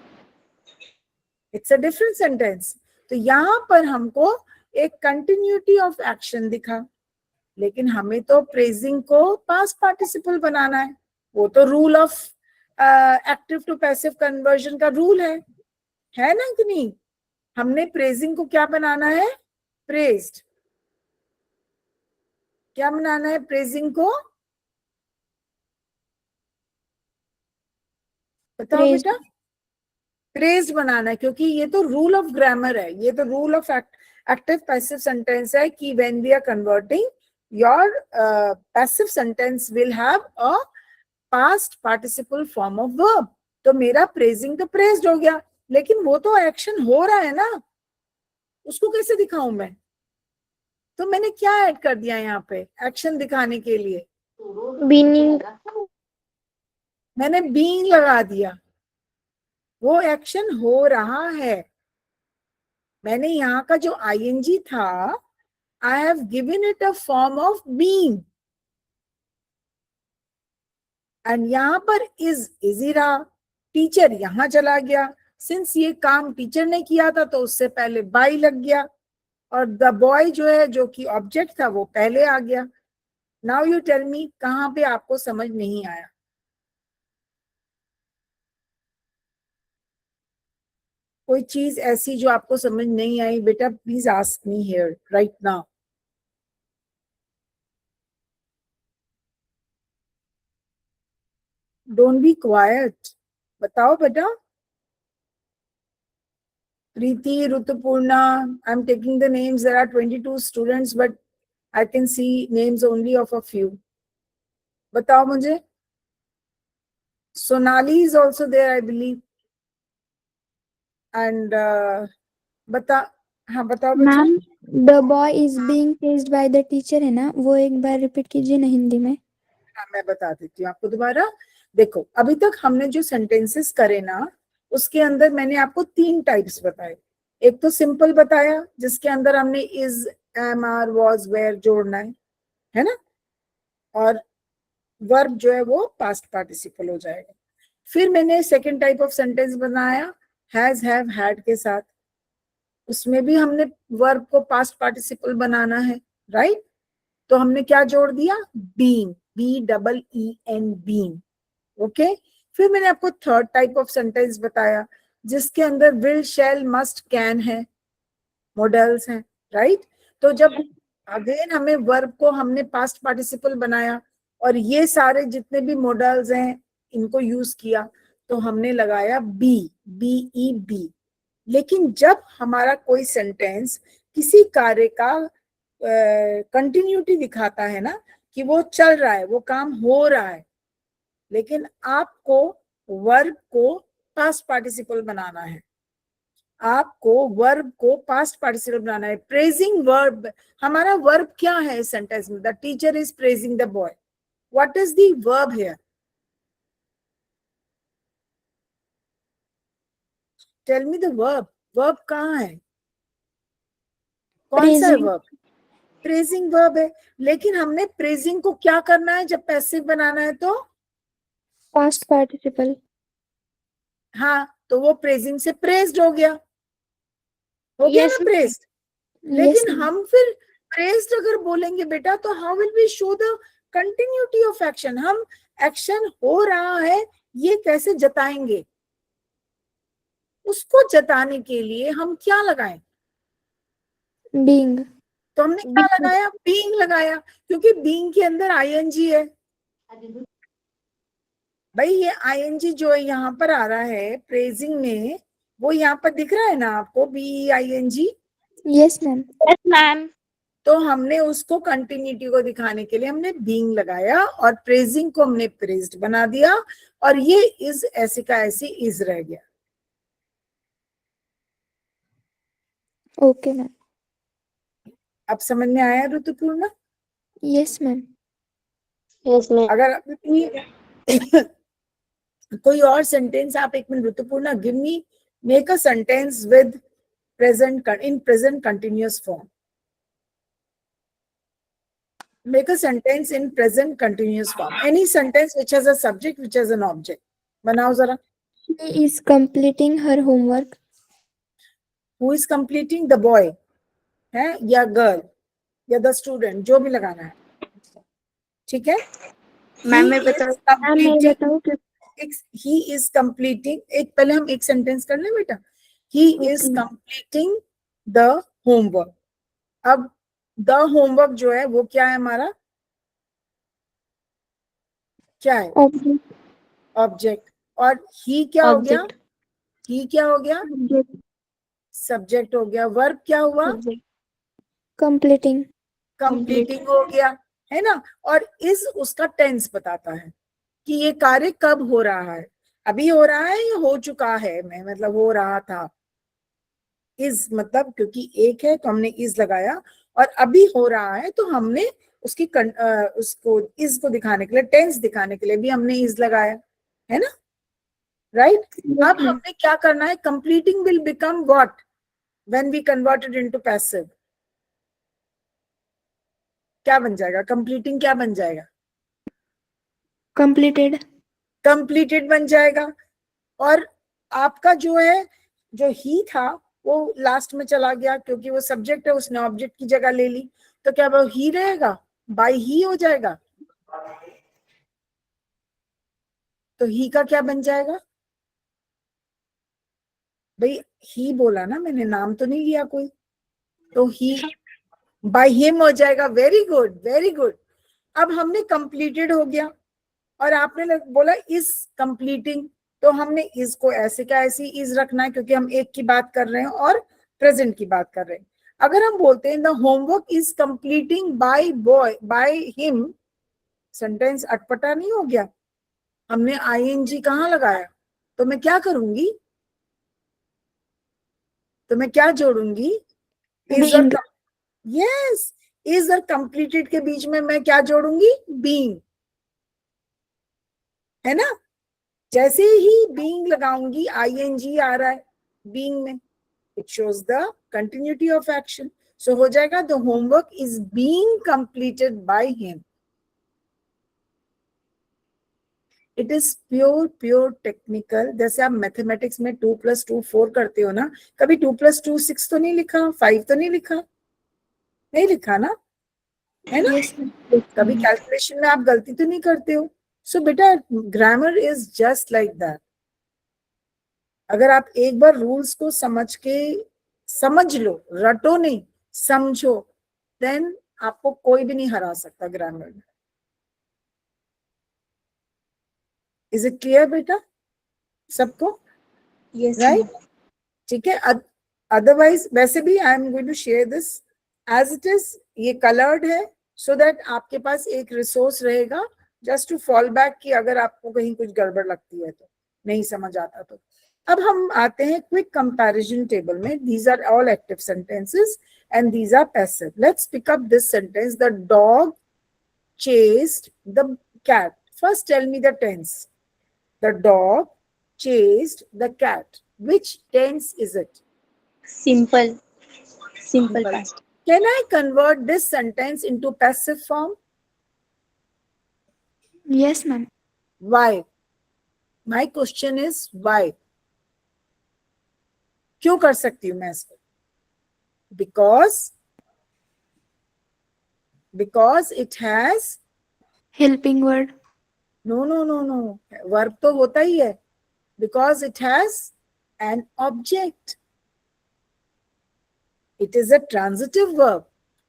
It's a different sentence. तो यहाँ पर हमको एक कंटिन्यूटी ऑफ एक्शन दिखा। लेकिन हमें तो प्रेजिंग को पास्ट पार्टिसिपल बनाना है, वो तो rule of active to passive conversion का रूल है ना कि नहीं? हमने प्रेजिंग को क्या बनाना है? प्रेज्ड। क्या बनाना है प्रेजिंग को? बताओ Praised. बेटा। प्रेज्ड बनाना है, क्योंकि ये तो रूल ऑफ ग्रामर है, ये तो rule of active passive sentence है कि when we are converting your passive sentence will have a past participle form of verb. तो मेरा प्रेजिंग तो प्रेज्ड हो गया, लेकिन वो तो एक्शन हो रहा है ना, उसको कैसे दिखाऊं मैं? तो मैंने क्या ऐड कर दिया यहाँ पे एक्शन दिखाने के लिए? बीनिंग। मैंने बीइंग लगा दिया, वो एक्शन हो रहा है। मैंने यहाँ का जो आईएनजी था, आई have given it a form of being, and यहाँ पर इज ही रहा, टीचर यहाँ चला गया, सिंस ये काम टीचर ने किया था तो उससे पहले बाई लग गया, और द बॉय जो है, जो कि ऑब्जेक्ट था, वो पहले आ गया। नाउ यू टेल मी, कहाँ पे आपको समझ नहीं आया? कोई चीज ऐसी जो आपको समझ नहीं आई बेटा, please ask me here right now. Don't be quite, बताओ बेटा। Preeti, Rutupurna, I'm taking the names. There are 22 students, but I can see names only of a few. बताओ मुझे। Sonali is also there, I believe. And हाँ बताओ बच्चा। Ma'am, the boy is being praised by the teacher है ना, वो एक बार रिपीट कीजिए ना हिंदी में। हाँ मैं बता देती हूँ आपको दोबारा। देखो, अभी तक हमने जो सेंटेंसेस करे ना, उसके अंदर मैंने आपको 3 टाइप्स बताए। एक तो सिंपल बताया, जिसके अंदर हमने is, am, are, was, were जोड़ना है ना, और वर्ब जो है वो पास्ट पार्टिसिपल हो जाएगा। फिर मैंने सेकंड टाइप ऑफ सेंटेंस बनाया हैज, हैव, हैड के साथ। उसमें भी हमने वर्ब को पास्ट पार्टिसिपल बनाना है, राइट? तो हमने क्या जोड़ दिया? Being, BEEN, being. ओके। फिर मैंने आपको थर्ड टाइप ऑफ सेंटेंस बताया, जिसके अंदर विल, शैल, मस्ट, कैन है, मॉडल्स हैं, राइट? तो जब अगेन हमें वर्ब को हमने पास्ट पार्टिसिपल बनाया और ये सारे जितने भी मॉडल्स हैं इनको यूज किया, तो हमने लगाया BEB। लेकिन जब हमारा कोई सेंटेंस किसी कार्य का कंटिन्यूटी दिखाता है ना, कि वो चल रहा है, वो काम हो रहा है, लेकिन आपको वर्ब को पास्ट पार्टिसिपल बनाना है, आपको वर्ब को पास्ट पार्टिसिपल बनाना है। प्रेजिंग वर्ब, हमारा वर्ब क्या है इस सेंटेंस में? The teacher is praising the boy. What is the verb here? Tell me the verb. Verb कहाँ है? कौन सा है Praising. वर्ब? प्रेजिंग वर्ब है, लेकिन हमने प्रेजिंग को क्या करना है जब पैसिव बनाना है? तो Past participle. हाँ, तो वो प्रेजिंग से प्रेज्ड हो गया, हो गया Yes, ना प्रेज्ड। Yes, लेकिन ma'am. हम फिर प्रेज्ड अगर बोलेंगे बेटा, तो how will we show the continuity of action? हम एक्शन हो रहा है ये कैसे जताएंगे? उसको जताने के लिए हम क्या लगाएं? Being. तो हमने क्या लगाया? बीइंग लगाया, क्योंकि बीइंग के अंदर आईएनजी है। भाई ये आईएनजी जो है यहाँ पर आ रहा है प्रेजिंग में, वो यहाँ पर दिख रहा है ना आपको, BEING। Yes, ma'am. yes, ma'am. तो हमने उसको कंटिन्यूटी को दिखाने के लिए हमने बीइंग लगाया, और प्रेजिंग को हमने प्रेज्ड बना दिया, और ये इज ऐसे का ऐसे इज रह गया। Okay, ma'am. अब समझ में आया ऋतुपूर्णा? Yes, ma'am. Yes, ma'am. अगर कोई और सेंटेंस आप, एक minute Rituparna, give me, make a sentence with present in present continuous form. Make a sentence in present continuous form. Any sentence which has a subject, which has an object. बनाओ जरा। She is completing her homework. Who is completing? The boy है या girl या the student, जो भी लगाना है। ठीक है। मैम मैं बताऊं? मैम मैं बताऊँ कि ही इज कंप्लीटिंग, एक पहले हम एक सेंटेंस कर लें बेटा। He is Okay. Completing the homework. अब द होमवर्क जो है वो क्या है हमारा, क्या है, ऑब्जेक्ट ऑब्जेक्ट। और ही क्या हो गया, ऑब्जेक्ट ही क्या हो गया, ऑब्जेक्ट सब्जेक्ट हो गया। वर्ब क्या हुआ, सब्जेक्ट completing, कंप्लीटिंग हो गया, है ना। और इज उसका टेंस बताता है कि ये कार्य कब हो रहा है, अभी हो रहा है या हो चुका है, मैं मतलब हो रहा था। इज मतलब क्योंकि एक है तो हमने इज लगाया, और अभी हो रहा है तो हमने उसकी उसको इज को दिखाने के लिए, टेंस दिखाने के लिए भी हमने इज लगाया, है ना, राइट। अब हमने क्या करना है, completing will become what when we converted into passive. क्या बन जाएगा, कंप्लीटिंग क्या बन जाएगा, completed, कंप्लीटेड बन जाएगा। और आपका जो है, जो ही था वो लास्ट में चला गया क्योंकि वो सब्जेक्ट है, उसने ऑब्जेक्ट की जगह ले ली, तो क्या वो ही रहेगा, बाय ही हो जाएगा। तो ही का क्या बन जाएगा भाई, ही बोला ना मैंने, नाम तो नहीं लिया कोई, तो ही बाय हिम हो जाएगा। Very good very good. अब हमने कंप्लीटेड हो गया, और आपने बोला इज कंप्लीटिंग, तो हमने इज को ऐसे का ऐसी इज रखना है क्योंकि हम एक की बात कर रहे हैं और प्रेजेंट की बात कर रहे हैं। अगर हम बोलते हैं the homework is completing by boy by him, sentence अटपटा नहीं हो गया, हमने आईएनजी कहाँ लगाया, तो मैं क्या करूंगी, तो मैं क्या जोड़ूंगी, इज और being, यस, इज और कंप्लीटेड के बीच में मैं क्या जोड़ूंगी, बीइंग, है ना। जैसे ही बीइंग लगाऊंगी आईएनजी आ रहा है बीइंग में, it shows the continuity of action. So हो जाएगा the homework is being completed by him. It is pure pure technical. जैसे आप मैथमेटिक्स में 2+2 4 करते हो ना, कभी 2+2 6 तो नहीं लिखा, 5 तो नहीं लिखा, नहीं लिखा ना, है ना। yes ma'am. कभी कैलकुलेशन में आप गलती तो नहीं करते हो। सो बेटा grammar is just like that. अगर आप एक बार रूल्स को समझ के, समझ लो, रटो नहीं, समझो, देन आपको कोई भी नहीं हरा सकता ग्रामर में। इज इट क्लियर बेटा सबको, Yes, राइट? ma'am. ठीक है। अदरवाइज वैसे भी I am going to share this as it is, ये कलर्ड है, सो दैट आपके पास एक रिसोर्स रहेगा जस्ट टू फॉल बैक कि अगर आपको कहीं कुछ गड़बड़ लगती है तो, नहीं समझ आता तो। अब हम आते हैं क्विक कंपैरिजन टेबल में। These are all active sentences and these are passive. Let's pick up this sentence, the dog chased the cat. First tell me the tense. The dog chased the cat. Which tense is it? Simple. Simple past. Can I convert this sentence into passive form? Yes ma'am. Why? My question is why? क्यों कर सकती हूँ मैं इसको? Because it has, Helping word, no, verb तो होता ही है, because it has an object. It is a transitive verb.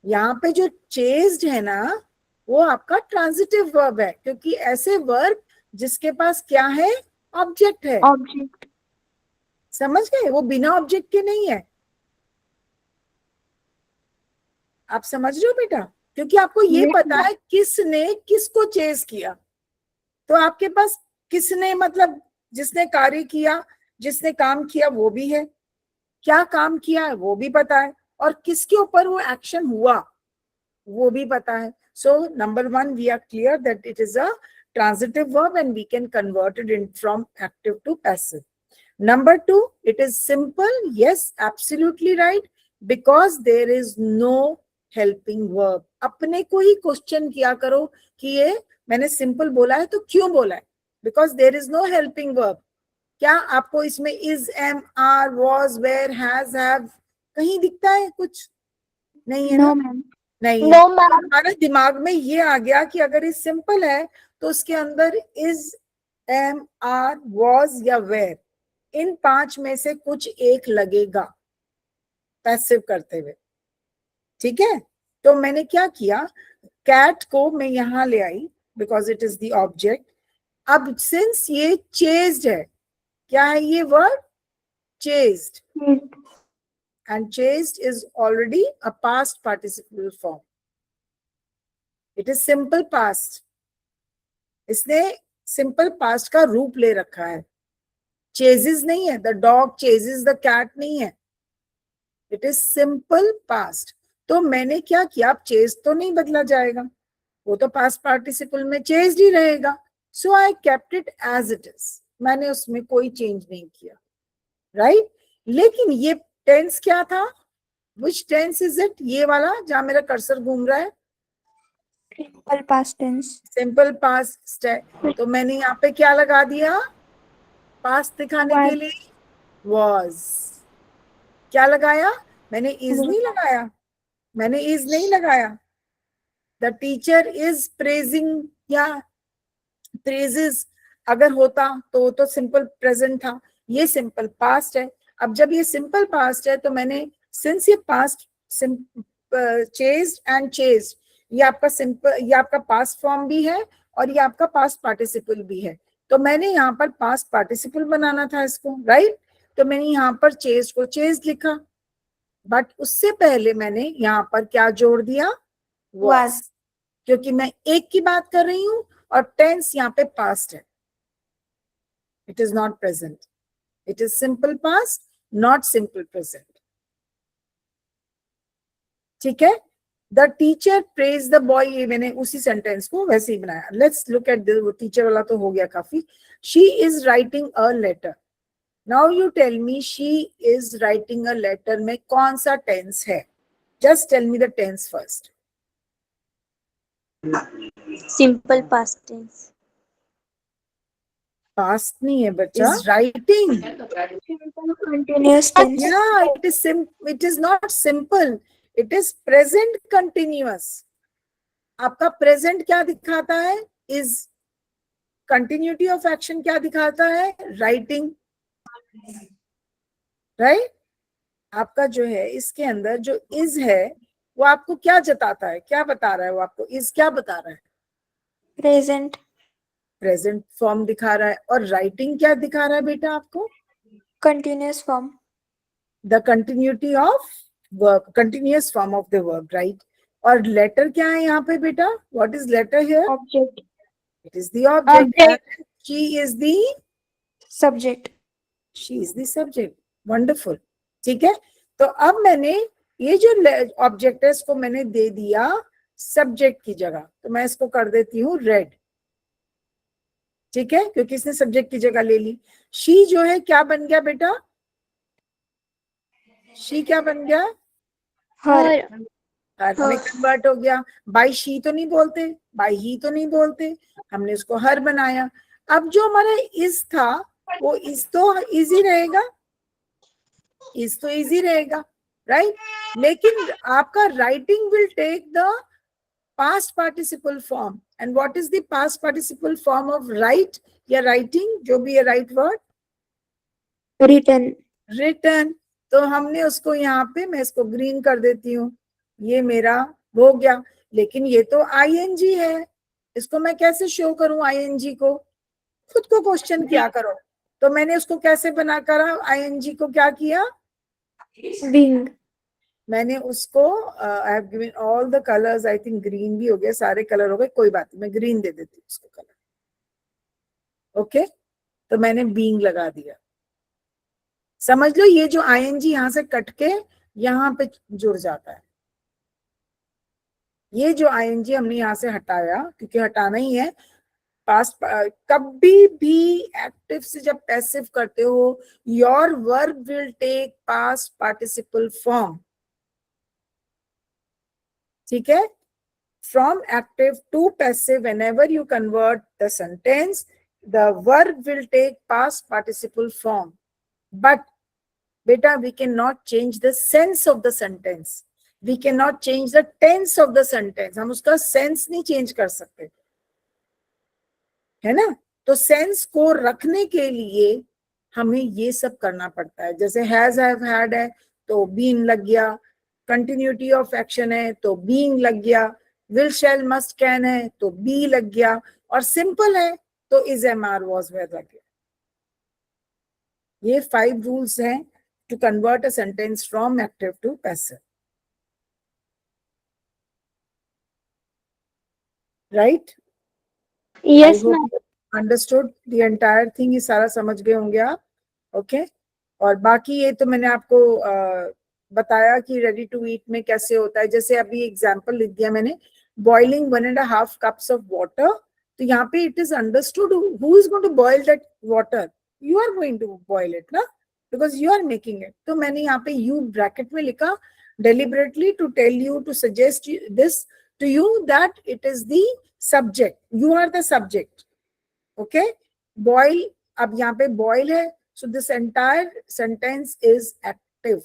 यहाँ पे जो chased है ना, वो आपका transitive verb है, क्योंकि ऐसे verb जिसके पास क्या है, ऑब्जेक्ट है। object, समझ गए, वो बिना ऑब्जेक्ट के नहीं है। आप समझ रहे हो बेटा, क्योंकि आपको ये Yes, पता है किसने किसको चेज किया, तो आपके पास किसने मतलब जिसने कार्य किया, जिसने काम किया वो भी है, क्या काम किया है वो भी पता है, और किसके ऊपर वो एक्शन हुआ वो भी पता है। So number 1 we are clear that it is a transitive verb and we can convert it in from active to passive. Number 2, it is simple. Yes, absolutely right, because there is no helping verb. अपने को ही क्वेश्चन किया करो कि ये मैंने सिंपल बोला है तो क्यों बोला है, because there is no helping verb. क्या आपको इसमें is, am, are, was, were, has, have कहीं दिखता है कुछ? नहीं है no ना, ma'am. नहीं, No, ma'am. हमारे दिमाग में ये आ गया कि अगर ये सिंपल है तो उसके अंदर इज, एम, आर, वॉज या वेयर, इन 5 में से कुछ एक लगेगा पैसिव करते हुए। ठीक है, तो मैंने क्या किया, कैट को मैं यहां ले आई because it is the object. अब सिंस ये चेज्ड है, क्या है ये word, chased, and chased is already a past participle form. It is simple past. इसने simple past का रूप ले रखा है, chases नहीं है, the dog chases the cat नहीं है, it is simple past. तो मैंने क्या किया, अब chase तो नहीं बदला जाएगा, वो तो past participle में chased ही रहेगा, so I kept it as it is. मैंने उसमें कोई change नहीं किया, right? लेकिन ये tense क्या था, which tense is it, ये वाला जहां मेरा कर्सर घूम रहा है, Simple past tense. Simple past है, तो मैंने यहाँ पे क्या लगा दिया, पास्ट दिखाने के Was. लिए was. क्या लगाया, मैंने is नहीं लगाया, मैंने is नहीं लगाया। द टीचर इज प्रेजिंग या प्रेजेस अगर होता तो वो तो सिंपल प्रेजेंट था, ये सिंपल पास्ट है। अब जब ये सिंपल पास्ट है तो मैंने सिंस ये पास्ट चेज्ड एंड चेज्ड, ये आपका सिंपल, ये आपका पास्ट फॉर्म भी है और ये आपका पास्ट पार्टिसिपल भी है, तो मैंने यहाँ पर पास्ट पार्टिसिपल बनाना था इसको, राइट? तो मैंने यहाँ पर चेज्ड को चेज्ड लिखा, बट उससे पहले मैंने यहाँ पर क्या जोड़ दिया, was, क्योंकि मैं एक की बात कर रही हूँ और टेंस यहाँ पे पास्ट है, it is not present, it is simple past not simple present. ठीक है, the teacher praise the boy, ये मैंने उसी सेंटेंस को वैसे ही बनाया। Let's look at the teacher वाला तो हो गया काफी। She is writing a letter, now you tell me she is writing a letter में कौन सा टेंस है, just tell me the tense first. Simple past tense. Past नहीं है बच्चा, writing. Simple continuous tense. Yeah, it is not simple, it is present continuous. आपका प्रेजेंट क्या दिखाता है, is, कंटिन्यूटी ऑफ एक्शन क्या दिखाता है, राइटिंग, राइट? आपका जो है इसके अंदर जो is है वो आपको क्या जताता है, क्या बता रहा है, वो आपको is क्या बता रहा है, Present. प्रेजेंट फॉर्म दिखा रहा है। और राइटिंग क्या दिखा रहा है बेटा आपको, Continuous form. The continuity of work, continuous form of the work, right? और लेटर क्या है यहाँ पे बेटा, what is letter here, Object. It is the object, she is the, Subject. She is the subject, wonderful. ठीक है, तो अब मैंने ये जो ऑब्जेक्ट है इसको मैंने दे दिया सब्जेक्ट की जगह, तो मैं इसको कर देती हूँ रेड। ठीक है, क्योंकि इसने सब्जेक्ट की जगह ले ली। शी जो है क्या बन गया बेटा, शी क्या बन गया, Her. हर में कन्वर्ट हो गया। बाई शी तो नहीं बोलते, बाई ही तो नहीं बोलते, हमने उसको हर बनाया। अब जो हमारा इज था वो इज तो इजी रहेगा, इज तो इजी रहेगा, राइट? लेकिन आपका writing will take the past participle form, and what is the past participle form of write या writing, जो भी है right word, Written. written। तो हमने उसको यहाँ पे, मैं इसको ग्रीन कर देती हूँ, ये मेरा हो गया। लेकिन ये तो ing है, इसको मैं कैसे शो करूँ ing को, खुद को क्वेश्चन किया करो। तो मैंने उसको कैसे बना करा, ing को क्या किया, Being. मैंने उसको आई have given all the colours, I think green भी हो गया, सारे कलर हो गए, कोई बात नहीं, मैं ग्रीन दे देती हूँ उसको कलर। ओके, तो मैंने बीइंग लगा दिया। समझ लो ये जो आईएनजी यहां से कट के यहाँ पे जुड़ जाता है, ये जो आईएनजी हमने यहां से हटाया, क्योंकि हटाना ही है। पास्ट कभी भी एक्टिव से जब पैसिव करते हो, your verb will take past participle form. ठीक है, from active to passive, whenever you convert the sentence, the verb will take past participle form. But beta, we cannot change the sense of the sentence. We can not change the tense of the sentence, हम उसका सेंस नहीं चेंज कर सकते, है ना। तो सेंस को रखने के लिए हमें ये सब करना पड़ता है। जैसे हैज हैव हैड है तो बीन लग गया, कंटिन्यूटी ऑफ एक्शन है तो बीइंग लग गया, विल शैल मस्ट कैन है तो बी लग गया, और सिंपल है तो is am are was were लग गया। ये 5 रूल्स हैं to convert a sentence from active to passive, right. I Yes, ma'am. Hope understood the entire thing, ये सारा समझ गए होंगे आप, ओके। और बाकी ये तो मैंने आपको बताया कि रेडी टू ईट में कैसे होता है। जैसे अभी एग्जांपल लिख दिया मैंने, बॉइलिंग 1.5 cups ऑफ वाटर, तो यहाँ पे it is understood who is going to boil that water, you are going to boil it ना, because you are making it. तो मैंने यहाँ पे यू ब्रैकेट में लिखा deliberately to tell you, to suggest this to you that it is the subject, you are the subject, okay। boil, अब यहाँ पे boil है, so this entire sentence is active।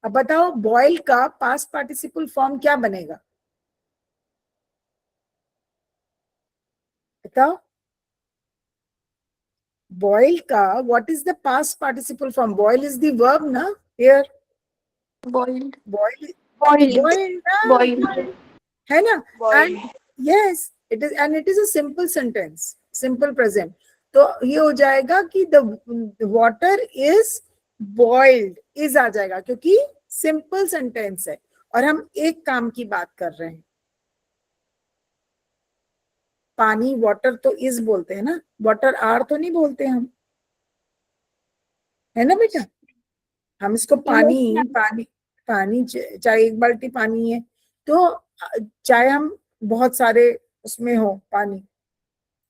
अब बताओ boil का past participle form क्या बनेगा, बताओ। boil का what is the past participle form? boil is the verb ना here, Boiled. boil, Boiled. boiled ना, Boiled. है ना। Boiled. and yes it is, and it is a simple sentence, simple present। तो ये हो जाएगा कि the water is boiled, is आ जाएगा क्योंकि simple sentence है और हम एक काम की बात कर रहे हैं। पानी वाटर तो is बोलते हैं ना, वाटर आर तो नहीं बोलते हम, है ना बेटा। हम इसको पानी पानी पानी चाहे एक बाल्टी पानी है तो चाहे हम बहुत सारे उसमें हो पानी,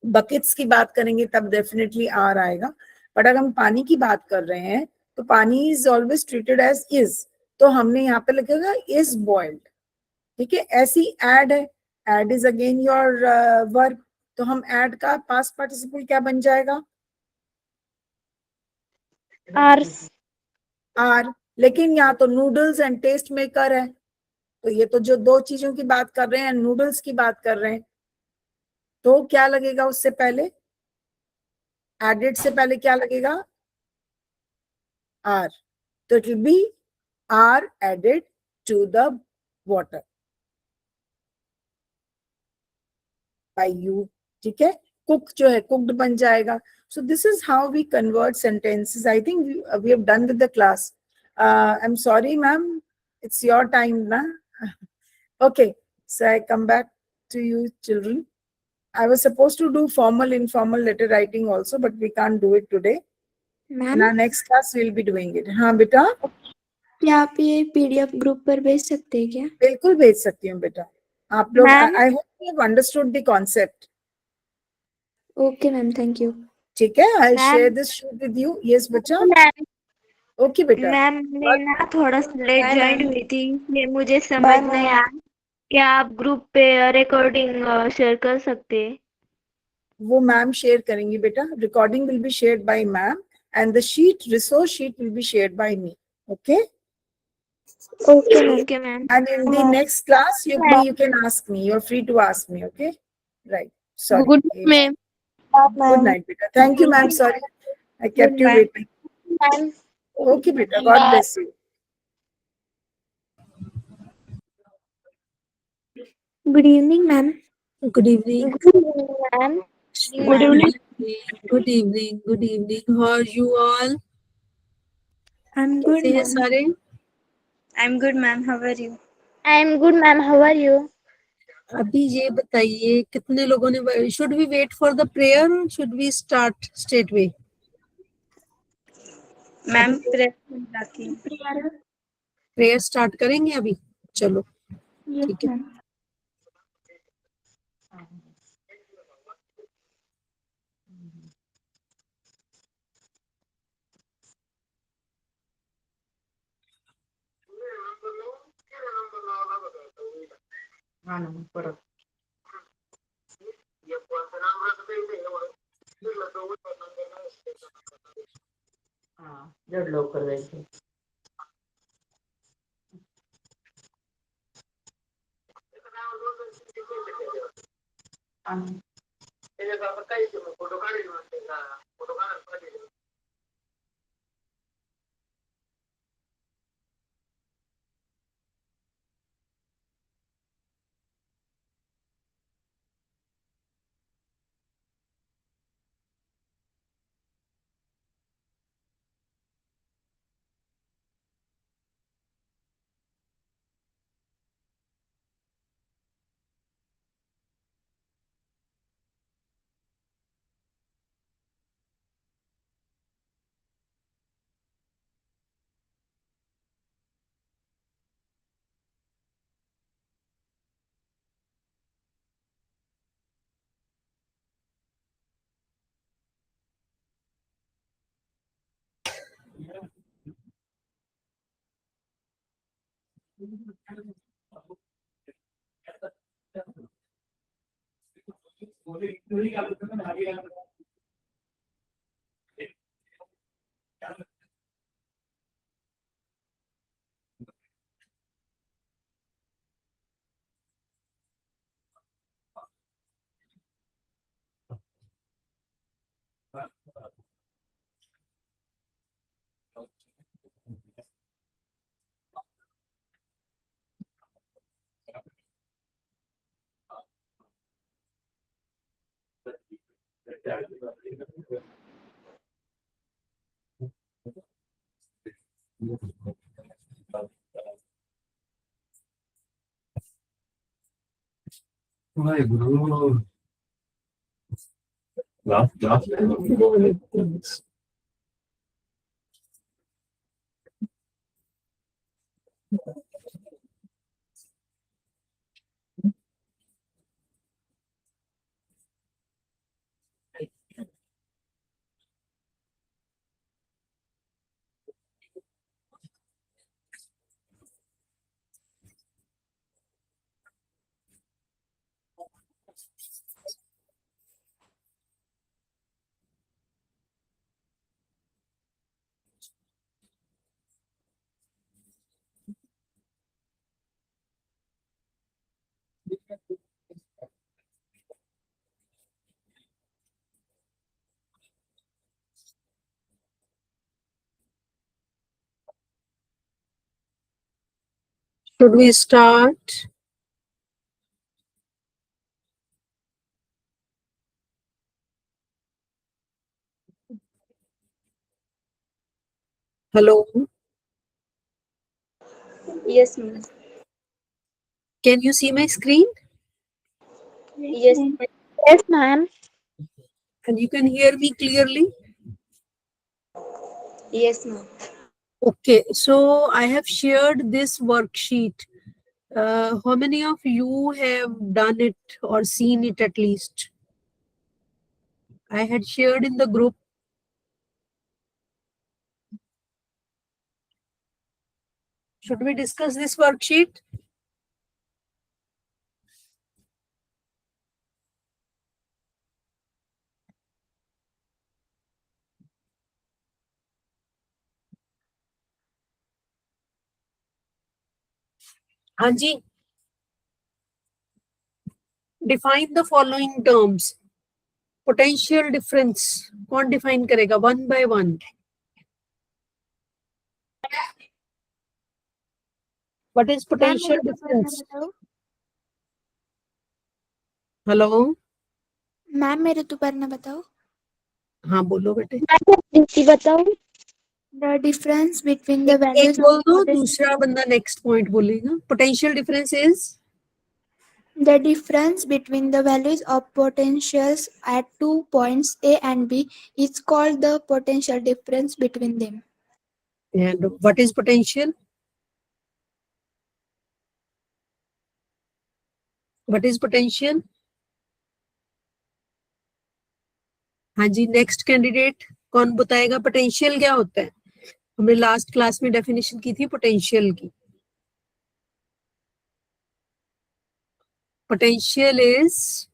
बकेट्स की बात करेंगे तब डेफिनेटली आर आएगा, बट अगर हम पानी की बात कर रहे हैं तो pani is always treated as is, तो हमने यहाँ पे लिखेगा इज बॉइल्ड, ठीक है। ऐसी एड है, add is again your verb, तो हम एड का पास्ट पार्टिसिपल क्या बन जाएगा, Ours. आर। लेकिन यहाँ तो नूडल्स एंड टेस्ट मेकर है, तो ये तो जो दो चीजों की बात कर रहे हैं, नूडल्स की बात कर रहे हैं, तो क्या लगेगा उससे पहले, एडेड से पहले क्या लगेगा, आर। तो it will be are added to the water by you, ठीक है। कुक जो है कुक्ड बन जाएगा। So this is how we convert sentences. I think we have done with the class. I am sorry ma'am, it's your time ना। Okay, so I come back to you children. I was supposed to do formal, informal letter writing also, but we can't do it today. In ma'am our next class, we'll be doing it. हाँ बेटा, क्या आप ये पीडीएफ ग्रुप पर भेज सकते हैं क्या? बिल्कुल भेज सकती हूँ बेटा। आप लोग, Ma'am. I hope you have understood the concept. Okay ma'am, thank you. ठीक है, I'll Ma'am. share this sheet with you. Yes बच्चा, मैम okay बेटा। मैम मैं ना थोड़ा सा लेट Bye, ज्वाइन ma'am. हुई थी, ये मुझे समझ नहीं आया। क्या आप ग्रुप पे रिकॉर्डिंग शेयर कर सकते हैं? वो मैम शेयर करेंगी बेटा, recording will be shared by ma'am and the sheet, resource sheet will be shared by me. Okay. Okay ma'am. Okay ma'am. And in the next class, you can ask me. You're free to ask me. Okay. Right. Sorry. Good ma'am. Good night, beta. Thank you, ma'am. Sorry, I kept you night. waiting. Okay, beta. God bless you. Good evening ma'am. Good evening. Ma'am Good evening. Good evening. Good evening. How are you all? I am good कैसे हैं मैम। सारे? I'm good ma'am, how are you? I'm good ma'am, how are you? अभी ये बताइए कितने लोगों ने, should we wait for the prayer or should we start straight away? Ma'am prayer start करेंगे अभी, चलो ठीक है। हाँ जड लवकर जायचं. आणि त्याच्यात काही फोटो काढले फोटो काढायला. Guru. Last. Should we start? Hello, Yes, ma'am. can you see my screen? Yes, Yes, ma'am. And you can hear me clearly? yes, ma'am. Okay, so I have shared this worksheet. How many of you have done it or seen it at least? I had shared in the group. Should we discuss this worksheet? Anji, define the following terms. Potential difference. कौन define करेगा? One by one. What is potential difference? Hello? Ma'am मेरे दोबारा ना बताओ. हाँ बोलो बेटे. बताओ. The difference between the एक values of बोल दो, potential. दूसरा बंदा next point बोलेगा. Potential difference is? The difference between the values of potentials at 2 points A and B is called the potential difference between them. And what is potential? What is potential? हाँ जी, next candidate कौन बताएगा potential क्या होता है? हमने last class में definition की थी potential की. Potential is,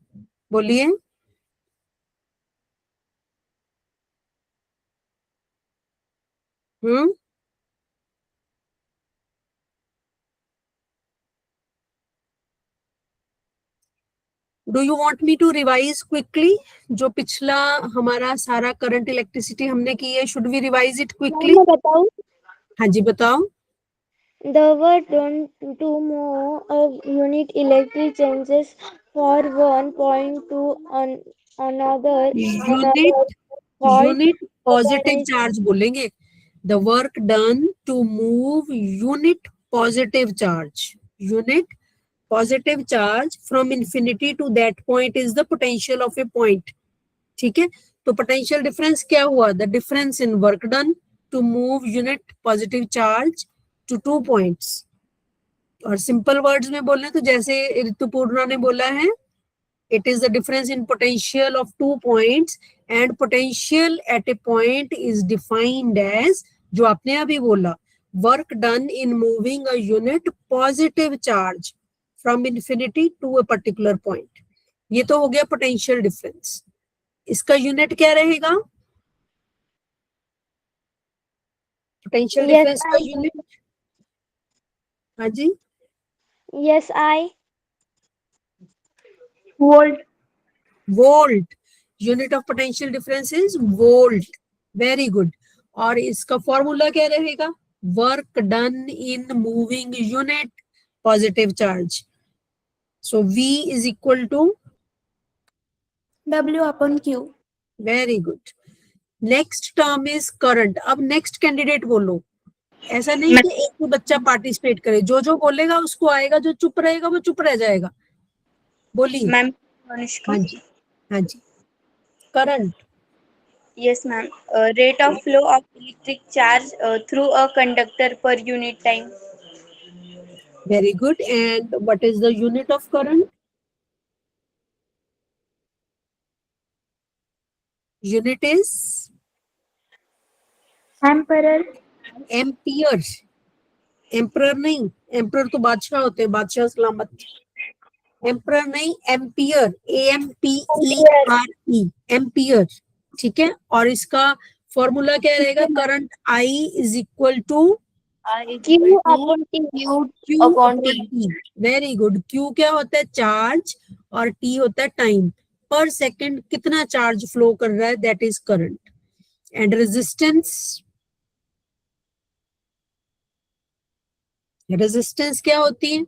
बोलिए. Hmm, do you want me to revise quickly? जो पिछला हमारा सारा करंट इलेक्ट्रिसिटी हमने की है, should we revise it quickly? मैं बताऊं? हाँ जी बताओ। The word done to move a unit electric changes from one point to another unit, called unit positive potential. Charge बोलेंगे। The work done to move unit positive charge, unit positive charge from infinity to that point is the potential of a point. ठीक है, तो पोटेंशियल डिफरेंस क्या हुआ? The difference in work done to move unit positive charge to two points. और सिंपल वर्ड्स में बोले तो जैसे ऋतुपूर्णा ने बोला है, it is the difference in potential of 2 points and potential at a point is defined as, जो आपने अभी बोला, work done in moving a unit positive charge from infinity to a particular point। ये तो हो गया potential difference। इसका यूनिट क्या रहेगा? potential Yes, difference का यूनिट, हाँ जी, yes, I. Volt. Volt. Unit of potential difference is volt. Very good. और इसका फॉर्मूला क्या रहेगा? Work done in moving unit positive charge. So V is equal to, W upon Q. Very good. Next term is current. अब नेक्स्ट कैंडिडेट बोलो। ऐसा नहीं कि एक ही बच्चा पार्टिसिपेट करे, जो जो बोलेगा उसको आएगा, जो चुप रहेगा वो चुप रह जाएगा। बोलिए। मैम अनुष्का। हाँ जी, हाँ जी। Current. Yes, ma'am. Rate of flow of electric charge through a conductor per unit time. Very good. And what is the unit of current? Unit is Ampere. Ampere. Emperor नहीं, एम्परर तो बादशाह होते हैं, बादशाह सलामत। एम्परर नहीं, एम्पियर, AMPERE, एम्पियर। ठीक है, और इसका फॉर्मूला क्या रहेगा? Current I is equal to Q upon T. Q upon T। Very good. Q क्या होता है? चार्ज, और T होता है टाइम। पर सेकंड कितना चार्ज फ्लो कर रहा है, that is current. And resistance, resistance क्या होती है?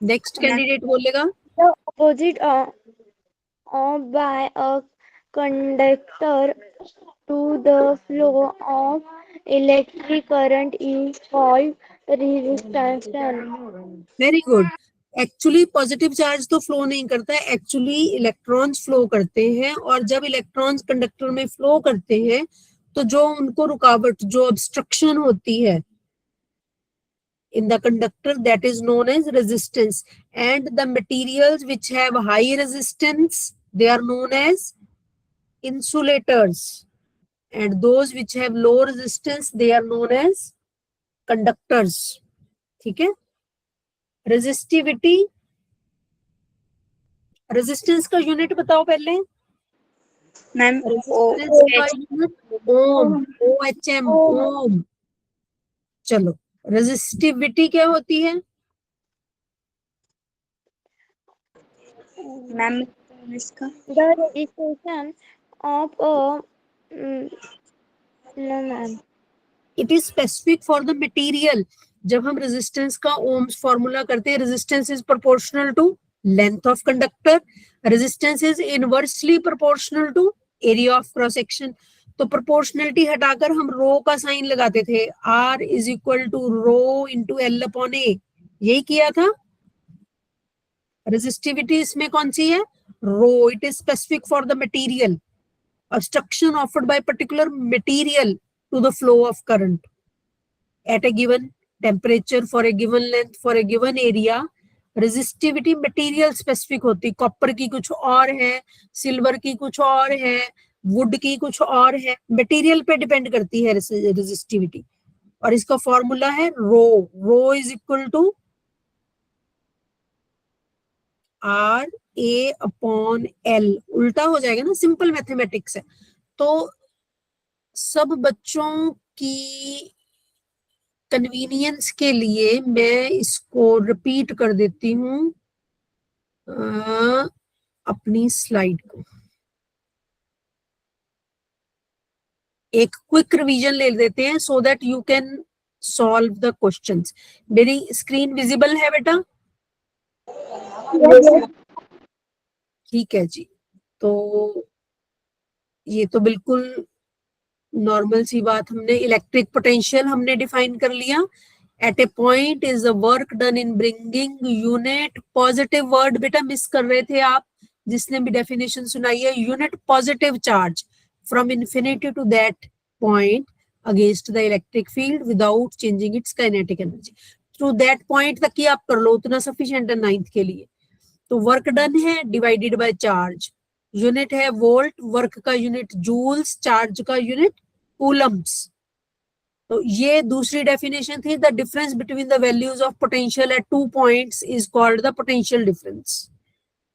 नेक्स्ट कैंडिडेट बोलेगा। The opposite by a conductor to the flow of electric current is called resistance. Very good. Actually positive charge तो फ्लो नहीं करता है, एक्चुअली इलेक्ट्रॉन्स फ्लो करते हैं। और जब इलेक्ट्रॉन्स कंडक्टर में फ्लो करते हैं तो जो उनको रुकावट, जो ऑब्स्ट्रक्शन होती है in the conductor, that is known as resistance, and the materials which have high resistance, they are known as insulators, and those which have low resistance, they are known as conductors। ठीक है, रेजिस्टिविटी, रेजिस्टेंस का यूनिट बताओ पहले। Ma'am, रेजिस्टेंस का यूनिट ओम, OHM, ओम। चलो, रेजिस्टिविटी क्या होती है? ma'am Anushka. The resistance of a no ma'am. It is specific for the material. जब हम रेजिस्टेंस का ओम्स फॉर्मूला करते हैं, resistance is proportional to length of conductor, resistance is inversely proportional to area of cross section. तो प्रोपोर्शनलिटी हटाकर हम रो का साइन लगाते थे, R is equal to rho into L upon A, यही किया था। रेजिस्टिविटी इसमें कौन सी है? Rho. It is specific for the material, obstruction offered by particular material to the flow of current at a given temperature for a given length for a given area। Resistivity material specific होती, कॉपर की कुछ और है, सिल्वर की कुछ और है, वुड की कुछ और है, मटेरियल पे डिपेंड करती है रेजिस्टिविटी। और इसका फॉर्मूला है rho. Rho is equal to RA upon L। उल्टा हो जाएगा ना, सिंपल मैथमेटिक्स है। तो सब बच्चों की कन्वीनियंस के लिए मैं इसको रिपीट कर देती हूँ अपनी स्लाइड को। एक क्विक रिवीजन ले लेते हैं so that you can solve the questions. मेरी स्क्रीन विजिबल है बेटा? ठीक है जी। तो ये तो बिल्कुल नॉर्मल सी बात, हमने इलेक्ट्रिक पोटेंशियल हमने डिफाइन कर लिया। At a point is the work done in bringing unit, positive word बेटा मिस कर रहे थे आप, जिसने भी डेफिनेशन सुनाई है, unit positive charge from infinity to that point against the electric field without changing its kinetic energy. Through that point तक ही आप कर लो, उतना सफिशिएंट है 9th के लिए। तो वर्क डन है डिवाइडेड बाय चार्ज, यूनिट है वोल्ट, वर्क का यूनिट जूल्स, चार्ज का यूनिट कूलम्स। तो ये दूसरी डेफिनेशन थी। The difference between the values of potential at 2 points is called the potential difference.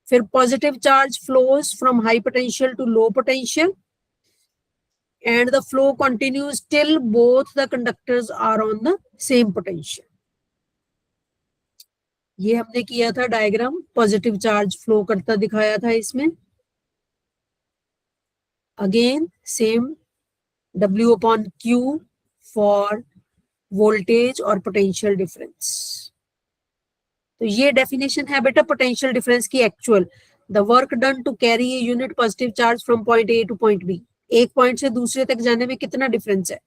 फिर positive charge flows from high potential to low potential and the flow continues till both the conductors are on the same potential. ये हमने किया था डायग्राम, पॉजिटिव चार्ज फ्लो करता दिखाया था इसमें। Again same W upon Q for voltage और पोटेंशियल डिफरेंस। तो ये डेफिनेशन है बेटा पोटेंशियल डिफरेंस की actual. The work done to carry a unit positive charge from point A to point B, एक पॉइंट से दूसरे तक जाने में कितना डिफरेंस है।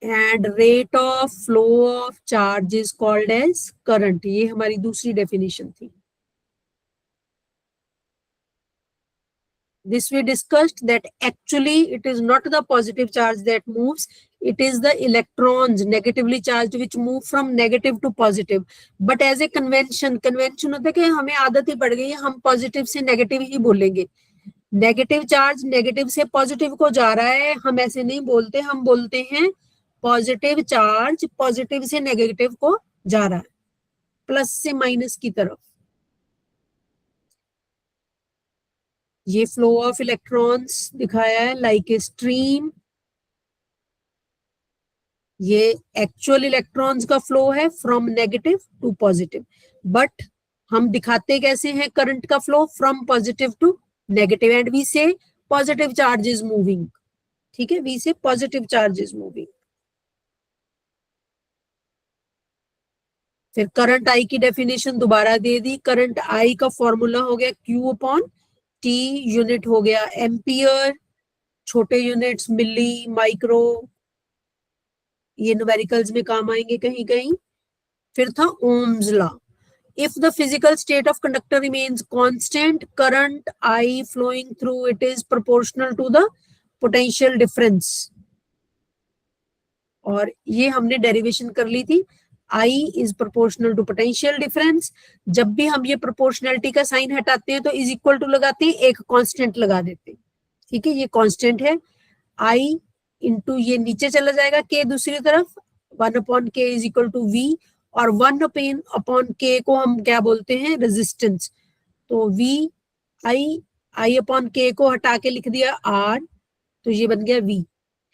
And rate of flow of charge is called as current, ये हमारी दूसरी डेफिनेशन थी। This we discussed that actually it is not the positive charge that moves, it is the electrons negatively charged which move from negative to positive. But as a convention होता है कि हमें आदत ही पड़ गई है, हम पॉजिटिव से नेगेटिव ही बोलेंगे। नेगेटिव चार्ज नेगेटिव से पॉजिटिव को जा रहा है, हम ऐसे नहीं बोलते, हम बोलते हैं पॉजिटिव चार्ज पॉजिटिव से नेगेटिव को जा रहा है, प्लस से माइनस की तरफ। ये फ्लो ऑफ इलेक्ट्रॉन्स दिखाया है लाइक ए स्ट्रीम। ये एक्चुअल इलेक्ट्रॉन्स का फ्लो है from negative to positive, but हम दिखाते कैसे हैं करंट का flow from positive to negative, and we say positive charge is moving. ठीक है, we say positive charge is moving. फिर करंट आई की डेफिनेशन दोबारा दे दी। करंट आई का फॉर्मूला हो गया Q अपॉन T, यूनिट हो गया एम्पियर, छोटे यूनिट्स मिली, माइक्रो, ये न्यूमेरिकल्स में काम आएंगे कहीं कहीं। फिर था ohm's law. If the physical state of conductor remains constant, current I flowing through it is proportional to the potential difference. और ये हमने डेरिवेशन कर ली थी, I is proportional to potential difference। जब भी हम ये प्रोपोर्शनलिटी का साइन हटाते हैं तो इज इक्वल टू लगाते हैं, एक कांस्टेंट लगा देते हैं। ठीक है, ये कांस्टेंट है I इंटू ये नीचे चला जाएगा K दूसरी तरफ, 1 upon K is equal to V, और 1 अपॉन K को हम क्या बोलते हैं, रेजिस्टेंस। तो V I अपॉन K को हटा के लिख दिया R, तो ये बन गया V।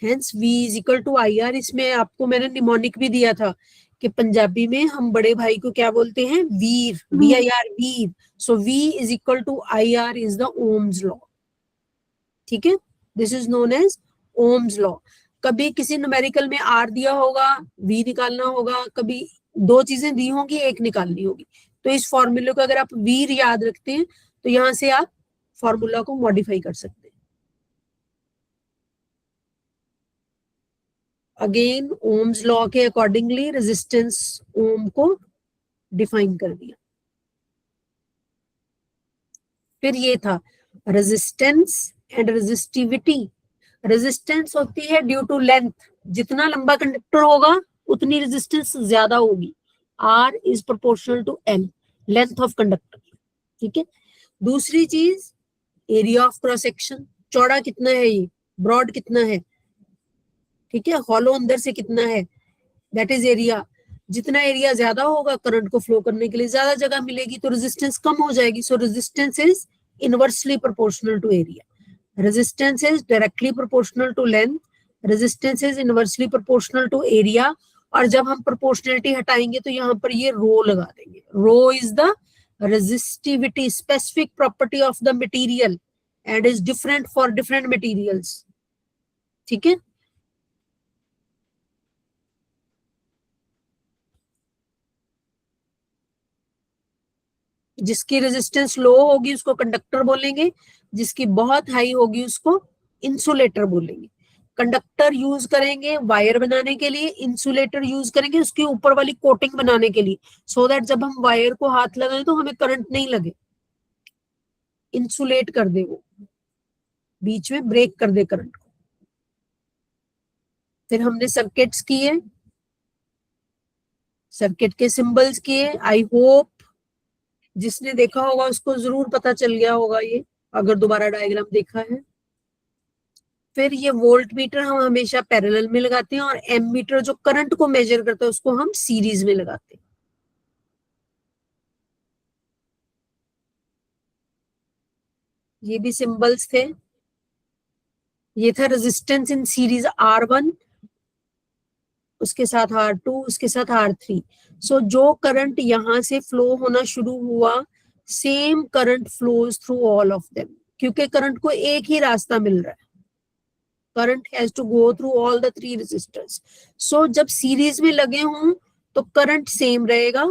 Hence V is equal to IR। इसमें आपको मैंने निमोनिक भी दिया था कि पंजाबी में हम बड़े भाई को क्या बोलते हैं, वीर, VIR, वीर। So V is equal to IR is the ohm's law. ठीक है, this is known as ohm's law. कभी किसी न्यूमेरिकल में R दिया होगा, V निकालना होगा, कभी दो चीजें दी होंगी, एक निकालनी होगी। तो इस फॉर्मूले को अगर आप वीर याद रखते हैं तो यहां से आप फॉर्मूला को मॉडिफाई कर सकते हैं। अगेन ओम्स लॉ के अकॉर्डिंगली रेजिस्टेंस ओम को डिफाइन कर दिया। फिर ये था रेजिस्टेंस एंड रेजिस्टिविटी। रेजिस्टेंस होती है ड्यू टू लेंथ, जितना लंबा कंडक्टर होगा उतनी रेजिस्टेंस ज्यादा होगी। R is proportional to L, length of conductor. ठीक है, दूसरी चीज एरिया ऑफ क्रॉस सेक्शन, चौड़ा कितना है, ये ब्रॉड कितना है। ठीक है, हॉलो अंदर से कितना है, दैट इज एरिया। जितना एरिया ज्यादा होगा करंट को फ्लो करने के लिए ज्यादा जगह मिलेगी, तो रेजिस्टेंस कम हो जाएगी। सो resistance is inversely proportional to area. Resistance is directly proportional to length, resistance is inversely proportional to area. और जब हम proportionality हटाएंगे तो यहाँ पर ये रो लगा देंगे. Rho is the resistivity, specific property of the material and is different for different materials. ठीक है. जिसकी रेजिस्टेंस लो होगी उसको कंडक्टर बोलेंगे, जिसकी बहुत हाई होगी उसको इंसुलेटर बोलेंगे. कंडक्टर यूज करेंगे वायर बनाने के लिए, इंसुलेटर यूज करेंगे उसके ऊपर वाली कोटिंग बनाने के लिए, सो दैट जब हम वायर को हाथ लगाएं तो हमें करंट नहीं लगे, इंसुलेट कर दे, वो बीच में ब्रेक कर दे करंट को. फिर हमने सर्किट्स किए, सर्किट के सिंबल्स किए. आई होप जिसने देखा होगा उसको जरूर पता चल गया होगा ये, अगर दोबारा डायग्राम देखा है. फिर ये वोल्ट मीटर हम हमेशा पैरेलल में लगाते हैं और एम मीटर जो करंट को मेजर करता है उसको हम सीरीज में लगाते हैं. ये भी सिंबल्स थे. ये था रेजिस्टेंस इन सीरीज R1, उसके साथ R2, उसके साथ R3. सो जो करंट यहां से फ्लो होना शुरू हुआ, same current flows through all of them, क्योंकि करंट को एक ही रास्ता मिल रहा है. Current has to go through all the 3 resistors. So जब सीरीज में लगे हों तो करंट सेम रहेगा,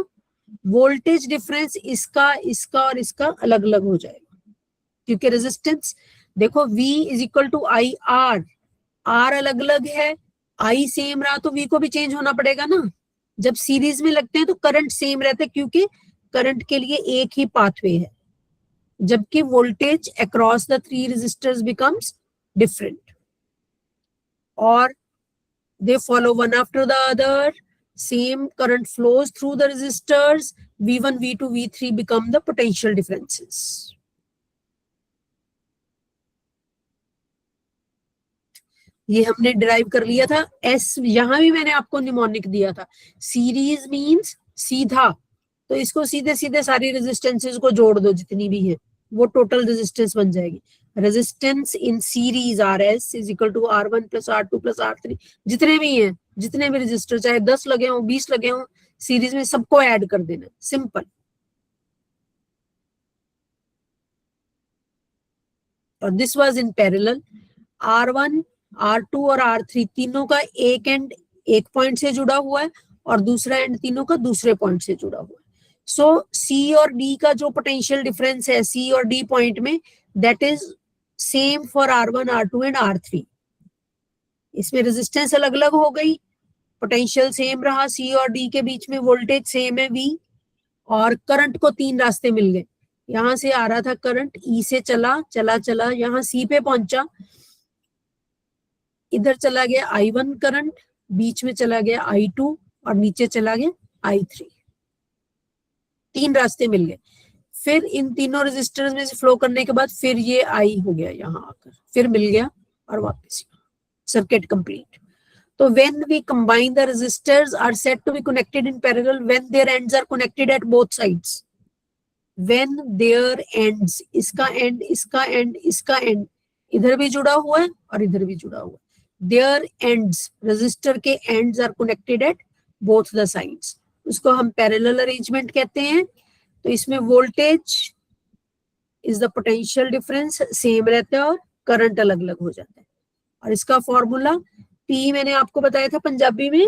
वोल्टेज डिफरेंस इसका इसका और इसका अलग अलग हो जाएगा, क्योंकि रेजिस्टेंस देखो V is equal to I R, R अलग अलग है, आई सेम रहा तो V को भी चेंज होना पड़ेगा ना. जब सीरीज में लगते हैं तो करंट सेम रहता है, क्योंकि करंट के लिए एक ही पाथवे है, जबकि voltage across the 3 resistors becomes different, और they follow one after the other. Same current flows through the resistors. V1, V2, V3 become the potential differences. ये हमने डिराइव कर लिया था. S यहां भी मैंने आपको निमोनिक दिया था. सीरीज मींस सीधा, तो इसको सीधे सीधे सारी रेजिस्टेंसेस को जोड़ दो जितनी भी है, वो टोटल रेजिस्टेंस बन जाएगी. Resistance in series RS is equal to R1 plus R2 plus R3. जितने भी हैं, जितने भी रेजिस्टर, चाहे 10 लगे हों 20 लगे हों, सीरीज में सबको ऐड कर देना. सिंपल. और this was in parallel. R1, R2 और R3 तीनों का एक एंड एक पॉइंट से जुड़ा हुआ है और दूसरा एंड तीनों का दूसरे पॉइंट से जुड़ा हुआ है. सो C और D का जो पोटेंशियल डिफरेंस है C और D पॉइंट में, that is same for R1, R2 and R3. इसमें रेजिस्टेंस अलग अलग हो गई, पोटेंशियल सेम रहा, C और D के बीच में वोल्टेज सेम है V, और करंट को 3 रास्ते मिल गए. यहां से आ रहा था करंट, E से चला चला चला, यहाँ C पे पहुंचा, इधर चला गया I1 करंट, बीच में चला गया I2 और नीचे चला गया I3. 3 रास्ते मिल गए. फिर इन तीनों रेजिस्टर्स में से फ्लो करने के बाद फिर ये I हो गया यहाँ आकर, फिर मिल गया और वापस सर्किट कंप्लीट. तो when we combine the resistors are said to be connected in parallel when their ends are connected at both sides. When their ends, इसका एंड इसका एंड इसका एंड इधर भी जुड़ा हुआ है और इधर भी जुड़ा हुआ है. Their ends, resistor के ends are connected at both the sides. उसको हम parallel arrangement कहते हैं. तो इसमें voltage is the potential difference same रहता है और करंट अलग अलग हो जाता है. और इसका फॉर्मूला P मैंने आपको बताया था पंजाबी में,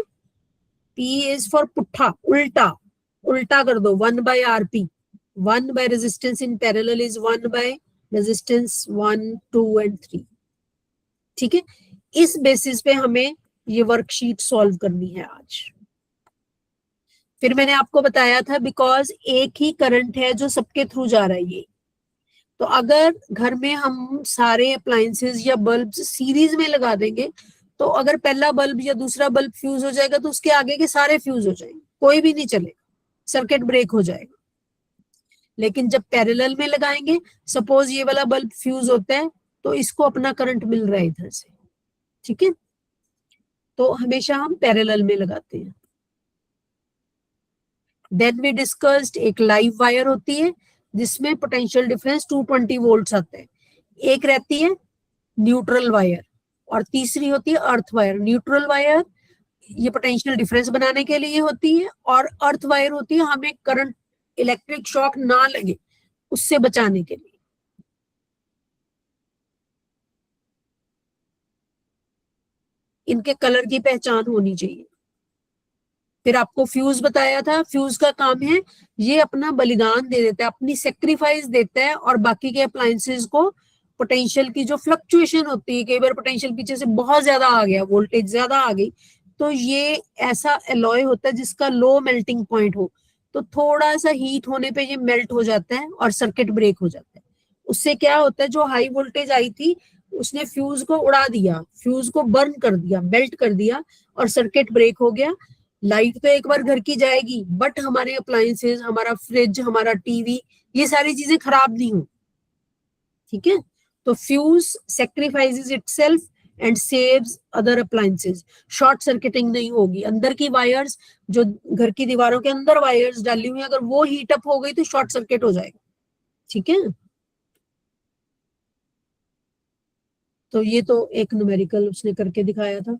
P इज फॉर पुट्ठा, उल्टा, उल्टा कर दो, 1 by RP. 1 by resistance in parallel is 1 by resistance 1, 2 and 3. ठीक है. इस बेसिस पे हमें ये वर्कशीट सॉल्व करनी है आज. फिर मैंने आपको बताया था बिकॉज एक ही करंट है जो सबके थ्रू जा रहा है ये, तो अगर घर में हम सारे अप्लायंसेस या बल्ब सीरीज में लगा देंगे तो अगर पहला बल्ब या दूसरा बल्ब फ्यूज हो जाएगा तो उसके आगे के सारे फ्यूज हो जाएंगे, कोई भी नहीं चलेगा, सर्किट ब्रेक हो जाएगा. लेकिन जब पैरेलल में लगाएंगे, सपोज ये वाला बल्ब फ्यूज होता है तो इसको अपना करंट मिल रहा है इधर से. ठीक है. तो हमेशा हम पैरेलल में लगाते हैं. देन वी डिस्कस्ड एक लाइव वायर होती है, जिसमें पोटेंशियल डिफरेंस 220 वोल्ट्स आते हैं। एक रहती है न्यूट्रल वायर और तीसरी होती है अर्थ वायर। न्यूट्रल वायर ये पोटेंशियल डिफरेंस बनाने के लिए होती है और अर्थ वायर होती है हमें करंट इलेक्ट्रिक शॉक ना लगे उससे बचाने के लिए। इनके कलर की पहचान होनी चाहिए। फिर आपको फ्यूज बताया था, फ्यूज का काम है ये अपना बलिदान दे देता है, अपनी सेक्रीफाइस देता है और बाकी के अप्लायंसेस को पोटेंशियल की जो फ्लक्चुएशन होती है, कई बार पोटेंशियल पीछे से बहुत ज्यादा आ गया, वोल्टेज ज्यादा आ गई, तो ये ऐसा एलॉय होता है जिसका लो मेल्टिंग पॉइंट हो, तो थोड़ा सा हीट होने पे ये मेल्ट हो जाता है और सर्किट ब्रेक हो जाता है। उससे क्या होता है, जो हाई वोल्टेज आई थी उसने फ्यूज को उड़ा दिया, फ्यूज को बर्न कर दिया, मेल्ट कर दिया और सर्किट ब्रेक हो गया। लाइट तो एक बार घर की जाएगी बट हमारे अप्लायंसेस, हमारा फ्रिज, हमारा टीवी, ये सारी चीजें खराब नहीं हो। ठीक है, तो fuse sacrifices itself and saves other appliances. Short circuiting नहीं होगी, अंदर की वायर्स जो घर की दीवारों के अंदर वायर्स डाली हुई, अगर वो हीट अप हो गई तो शॉर्ट सर्किट हो जाएगा। ठीक है, तो ये तो एक न्यूमेरिकल उसने करके दिखाया था,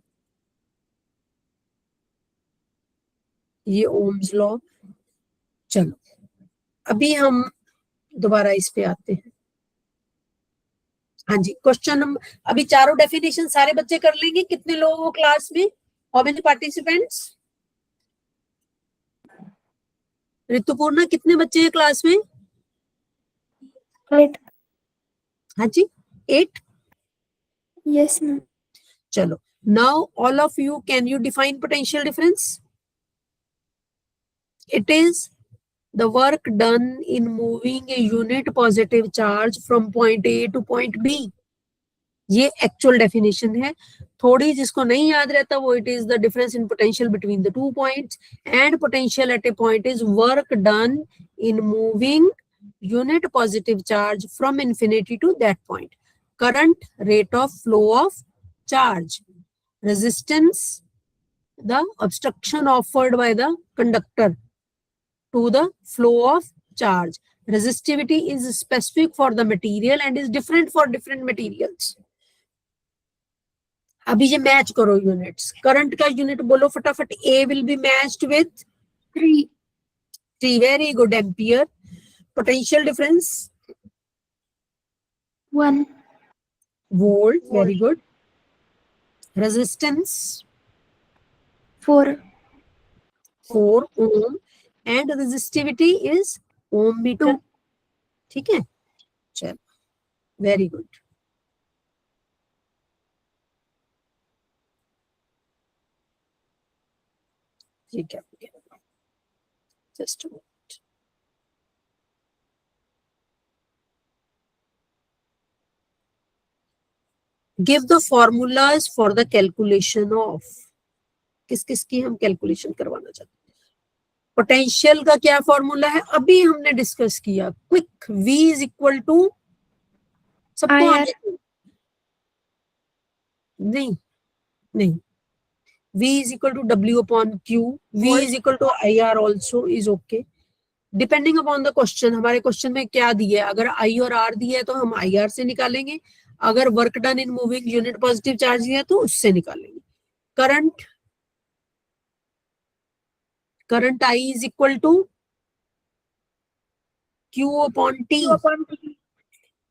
ये ओम्स लॉ। चलो अभी हम दोबारा इस पे आते हैं। हाँ जी, क्वेश्चन नंबर, अभी चारों डेफिनेशन सारे बच्चे कर लेंगे। कितने लोगों को क्लास में, हाउ मेनी पार्टिसिपेंट्स? ऋतुपूर्णा कितने बच्चे हैं क्लास में? 8. हाँ जी 8। Yes, ma'am. चलो, now all of you can you define potential difference? It is the work done in moving a unit positive charge from point A to point B. ये एक्चुअल डेफिनेशन है। थोड़ी जिसको नहीं याद रहता वो, it is the difference in potential between the 2 points and potential at a point is work done in moving unit positive charge from infinity to that point. Current, rate of flow of charge, resistance, the obstruction offered by the conductor to the flow of charge. Resistivity is specific for the material and is different for different materials. अभी ये मैच करो यूनिट्स। करंट का यूनिट बोलो फटाफट। A will be matched with 3. Very good. Ampere. Potential difference 1. volt. Very good. Resistance 4. 4 ohm and resistivity is ohm meter. ठीक है, चलो वेरी गुड। ठीक है, just a minute. Give the formulas for the calculation of, किस किस की हम कैलकुलेशन करवाना चाहते हैं। पोटेंशियल का क्या फॉर्मूला है, अभी हमने डिस्कस किया, quick. V is equal to, सबको आगे नहीं नहीं, V is equal to W upon Q. V is equal to IR also is okay. Depending upon the question, हमारे क्वेश्चन में क्या दिया है, अगर I और R दिया है तो हम IR से निकालेंगे, अगर work done in moving unit positive charge दिया है तो उससे निकालेंगे। Current I is equal to Q upon T,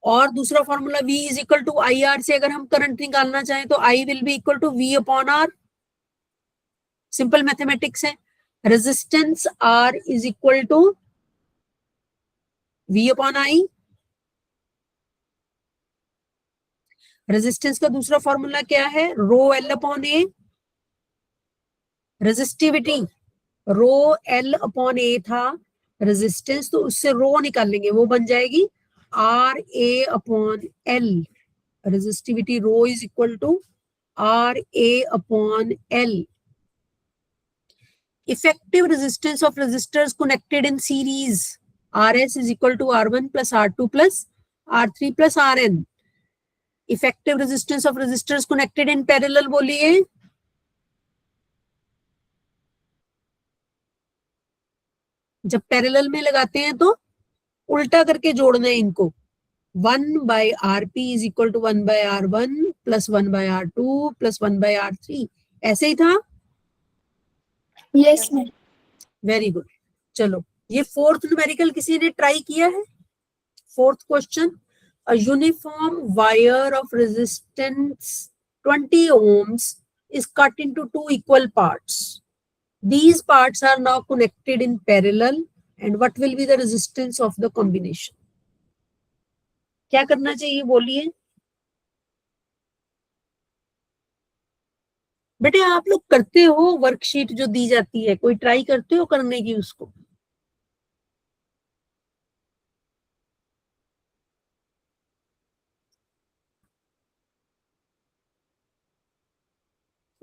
और दूसरा formula V is equal to IR से अगर हम करंट निकालना चाहें तो I will be equal to V upon R. Simple mathematics है। Resistance R is equal to V upon I। Resistance का दूसरा फॉर्मूला क्या है, rho L upon A। Resistivity rho L upon A था, रेजिस्टेंस तो उससे रो निकालेंगे, वो बन जाएगी RA upon L। Resistivity rho is equal to RA upon L। Effective resistance of resistors connected in series, RS is equal to R1 plus R2 plus R3 plus RN. Effective resistance of resistors connected in parallel बोलिए, जब पैरेलल में लगाते हैं तो उल्टा करके जोड़ना है इनको। 1/rp is equal to 1/r1 plus 1/r2 plus 1/r3, ऐसे ही था। Yes, ma'am. Very good. चलो ये फोर्थ न्यूमेरिकल किसी ने ट्राई किया है? Fourth question, a uniform wire of resistance 20 ohms is cut into two equal parts. These parts are now connected in parallel, and what will be the resistance of the combination? क्या करना चाहिए बोलिए बेटे। आप लोग करते हो वर्कशीट जो दी जाती है, कोई ट्राई करते हो करने की उसको?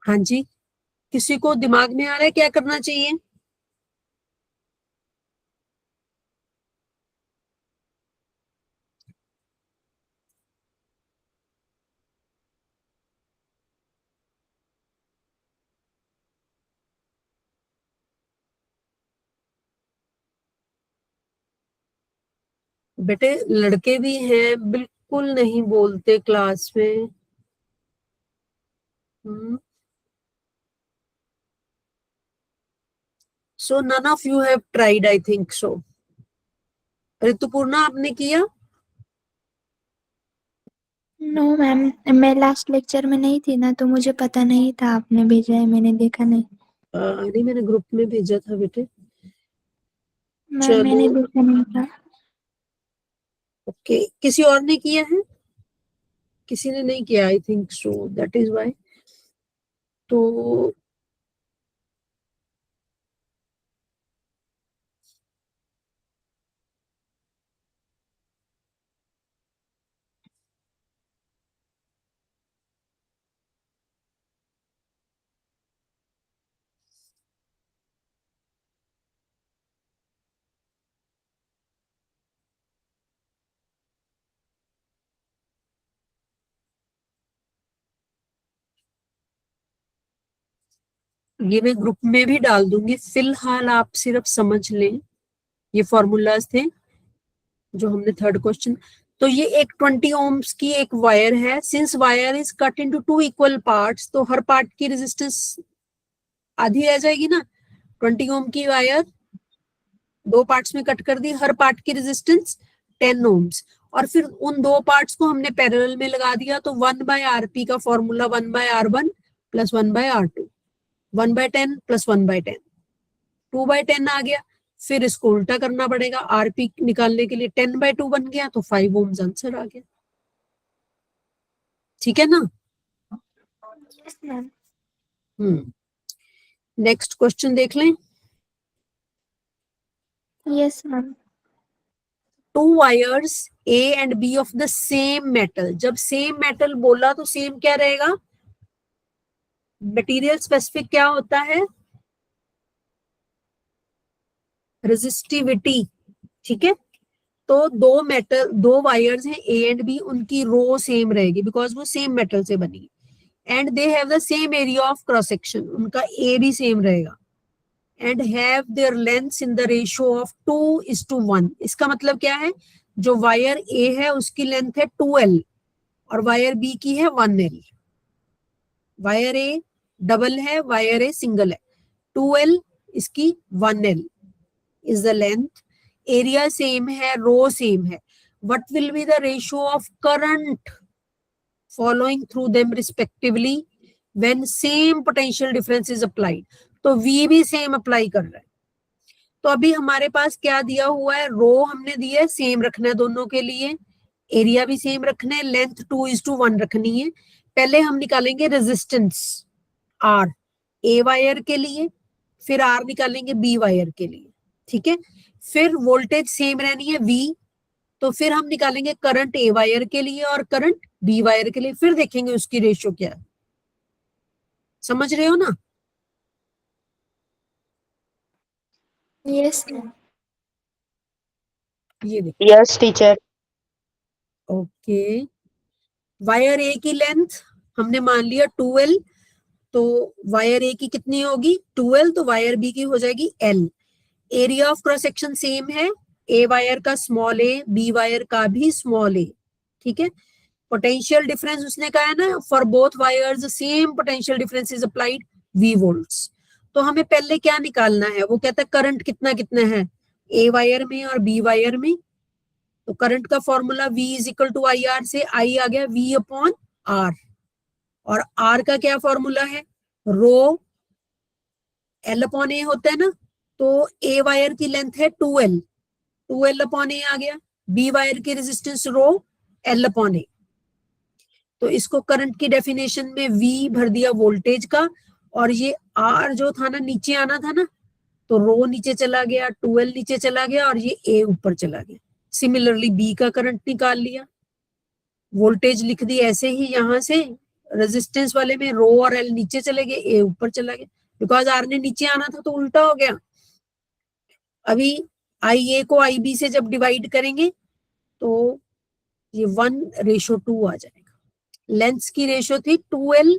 हाँ जी, किसी को दिमाग में आ रहा है क्या करना चाहिए? बेटे लड़के भी हैं, बिल्कुल नहीं बोलते क्लास में। So none of you have tried, I think so. ऋतुपूर्णा आपने किया? No, ma'am. मैं लास्ट लेक्चर में नहीं थी ना, तो मुझे पता नहीं था आपने भेजा है, मैंने देखा नहीं। नहीं, मैंने ग्रुप में भेजा था बेटे। मैम मैंने चलो देखा नहीं था। ओके, किसी और ने किया है? किसी ने नहीं किया, I think so, that is why. तो ये मैं ग्रुप में भी डाल दूंगी, फिलहाल आप सिर्फ समझ लें। ये फॉर्मूलाज थे जो हमने थर्ड क्वेश्चन। तो ये एक 20 ohms की एक वायर है। Since wire is cut into two equal parts, तो हर पार्ट की रेजिस्टेंस आधी रह जाएगी ना। 20 ohm की वायर दो पार्ट्स में कट कर दी, हर पार्ट की रेजिस्टेंस 10 ohms, और फिर उन दो पार्ट्स को हमने पैरेलल में लगा दिया। तो 1/rp का formula 1/r1 plus 1/r2, 1/10 plus 1/10, 2/10 आ गया। फिर इसको उल्टा करना पड़ेगा, आरपी निकालने के लिए 10/2 बन गया, तो 5 ohms आंसर आ गया। ठीक है ना? Yes, ma'am. नेक्स्ट क्वेश्चन देख लें। Yes, ma'am. Two wires A and B of the same metal. जब सेम मेटल बोला तो सेम क्या रहेगा? मटेरियल स्पेसिफिक क्या होता है? रेजिस्टिविटी। ठीक है, तो दो वायर्स हैं ए एंड बी, उनकी रो सेम रहेगी बिकॉज वो सेम मेटल से बनी, and they have the same area of cross section, उनका ए भी सेम रहेगा, and have their lengths in the ratio of 2:1। इसका मतलब क्या है? जो वायर ए है उसकी लेंथ है 2l और वायर बी की है 1l। वायर ए डबल है, वायर ए सिंगल है। 2l इसकी 1l is the length, area same है, रो सेम है। What will be the ratio of current following through them respectively when same potential difference is applied? तो V भी सेम अप्लाई कर रहा है। तो अभी हमारे पास क्या दिया हुआ है? रो हमने दिया है, सेम रखना है दोनों के लिए, एरिया भी सेम रखना है, लेंथ 2:1 रखनी है। पहले हम निकालेंगे रेजिस्टेंस R ए वायर के लिए, फिर R निकालेंगे बी वायर के लिए। ठीक है, फिर वोल्टेज सेम रहनी है V, तो फिर हम निकालेंगे करंट ए वायर के लिए और करंट बी वायर के लिए, फिर देखेंगे उसकी रेशियो क्या है। समझ रहे हो ना? Yes, ma'am. ये देखो, यस टीचर। ओके, वायर ए की लेंथ हमने मान लिया 2l, तो वायर ए की कितनी होगी? 2l, तो वायर बी की हो जाएगी l। Area of cross section same है, ए वायर का स्मॉल ए, बी वायर का भी स्मॉल ए, ठीक है। पोटेंशियल डिफरेंस उसने कहा है ना, for both wires same potential difference is applied V volts. तो हमें पहले क्या निकालना है, वो कहता है करंट कितना कितना है ए वायर में और बी वायर में। तो करंट का formula V is equal to I R से I आ गया V अपॉन आर, और R का क्या फॉर्मूला है, रो L अपॉन ए होता है ना। तो ए वायर की लेंथ है 2L, 2L अपॉन ए आ गया, बी वायर की रेजिस्टेंस रो L अपॉन ए। तो इसको करंट की डेफिनेशन में V भर दिया वोल्टेज का, और ये R जो था ना नीचे आना था ना, तो रो नीचे चला गया, 2L नीचे चला गया, और ये A ऊपर चला गया। सिमिलरली B का करंट निकाल लिया, वोल्टेज लिख दी ऐसे ही, यहां से रेजिस्टेंस वाले में रो और L नीचे चले गए, A ऊपर चला गया, बिकॉज R ने नीचे आना था तो उल्टा हो गया। अभी IA को IB से जब डिवाइड करेंगे तो ये 1:2 आ जाएगा। लेंथ्स की रेशो थी 2L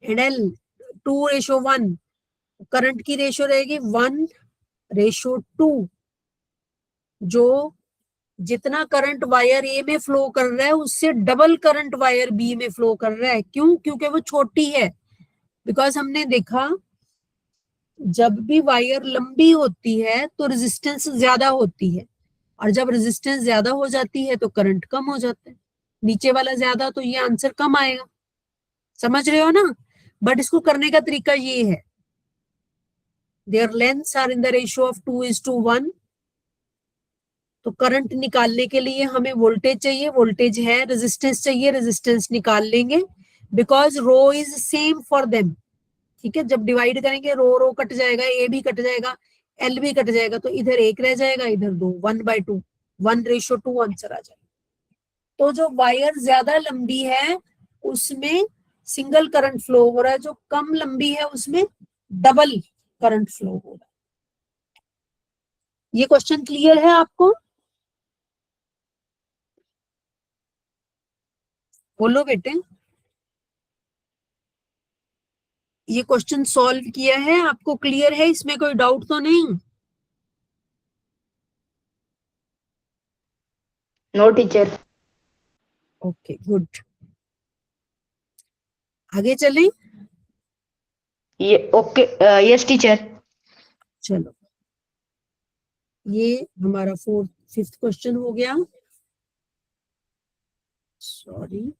एंड L, 2:1। करंट की रेशो रहेगी 1:2। जो जितना करंट वायर ए में फ्लो कर रहा है उससे डबल करंट वायर बी में फ्लो कर रहा है। क्यों? क्योंकि वो छोटी है। बिकॉज हमने देखा जब भी वायर लंबी होती है तो रेजिस्टेंस ज्यादा होती है, और जब रेजिस्टेंस ज्यादा हो जाती है तो करंट कम हो जाता है। नीचे वाला ज्यादा, तो ये आंसर कम आएगा। समझ रहे हो ना? बट इसको करने का तरीका ये है, their lengths are in the ratio of 2:1। तो करंट निकालने के लिए हमें वोल्टेज चाहिए, वोल्टेज है, रेजिस्टेंस चाहिए, रेजिस्टेंस निकाल लेंगे, because rho is same for them. ठीक है, जब डिवाइड करेंगे रो रो कट जाएगा, ए भी कट जाएगा, एल भी कट जाएगा, तो इधर एक रह जाएगा, इधर 2, 1/2, 1:2 आंसर आ जाएगा। तो जो वायर ज्यादा लंबी है उसमें सिंगल करंट फ्लो हो रहा है, जो कम लंबी है उसमें डबल करंट फ्लो हो रहा है। ये क्वेश्चन क्लियर है आपको? बोलो बेटे। ये क्वेश्चन सॉल्व किया है, आपको क्लियर है, इसमें कोई डाउट तो नहीं? No teacher. ओके गुड, आगे चलें। ये ओके, यस टीचर। चलो, ये हमारा 5th क्वेश्चन हो गया। Sorry,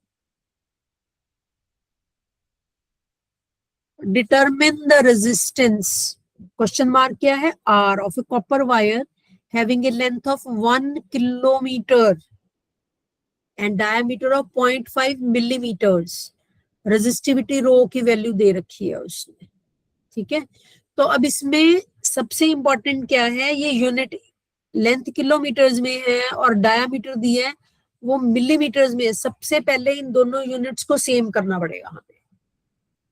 determine the resistance, question mark क्या है, R of a copper wire having a length of 1 kilometre and diameter of 0.5 millimetres. Resistivity rho की वैल्यू दे रखी है उसने। ठीक है, तो अब इसमें सबसे इंपॉर्टेंट क्या है, ये यूनिट लेंथ किलोमीटर्स में है और डायामीटर दिया है वो मिलीमीटर्स में है। सबसे पहले इन दोनों यूनिट्स को सेम करना पड़ेगा हमें।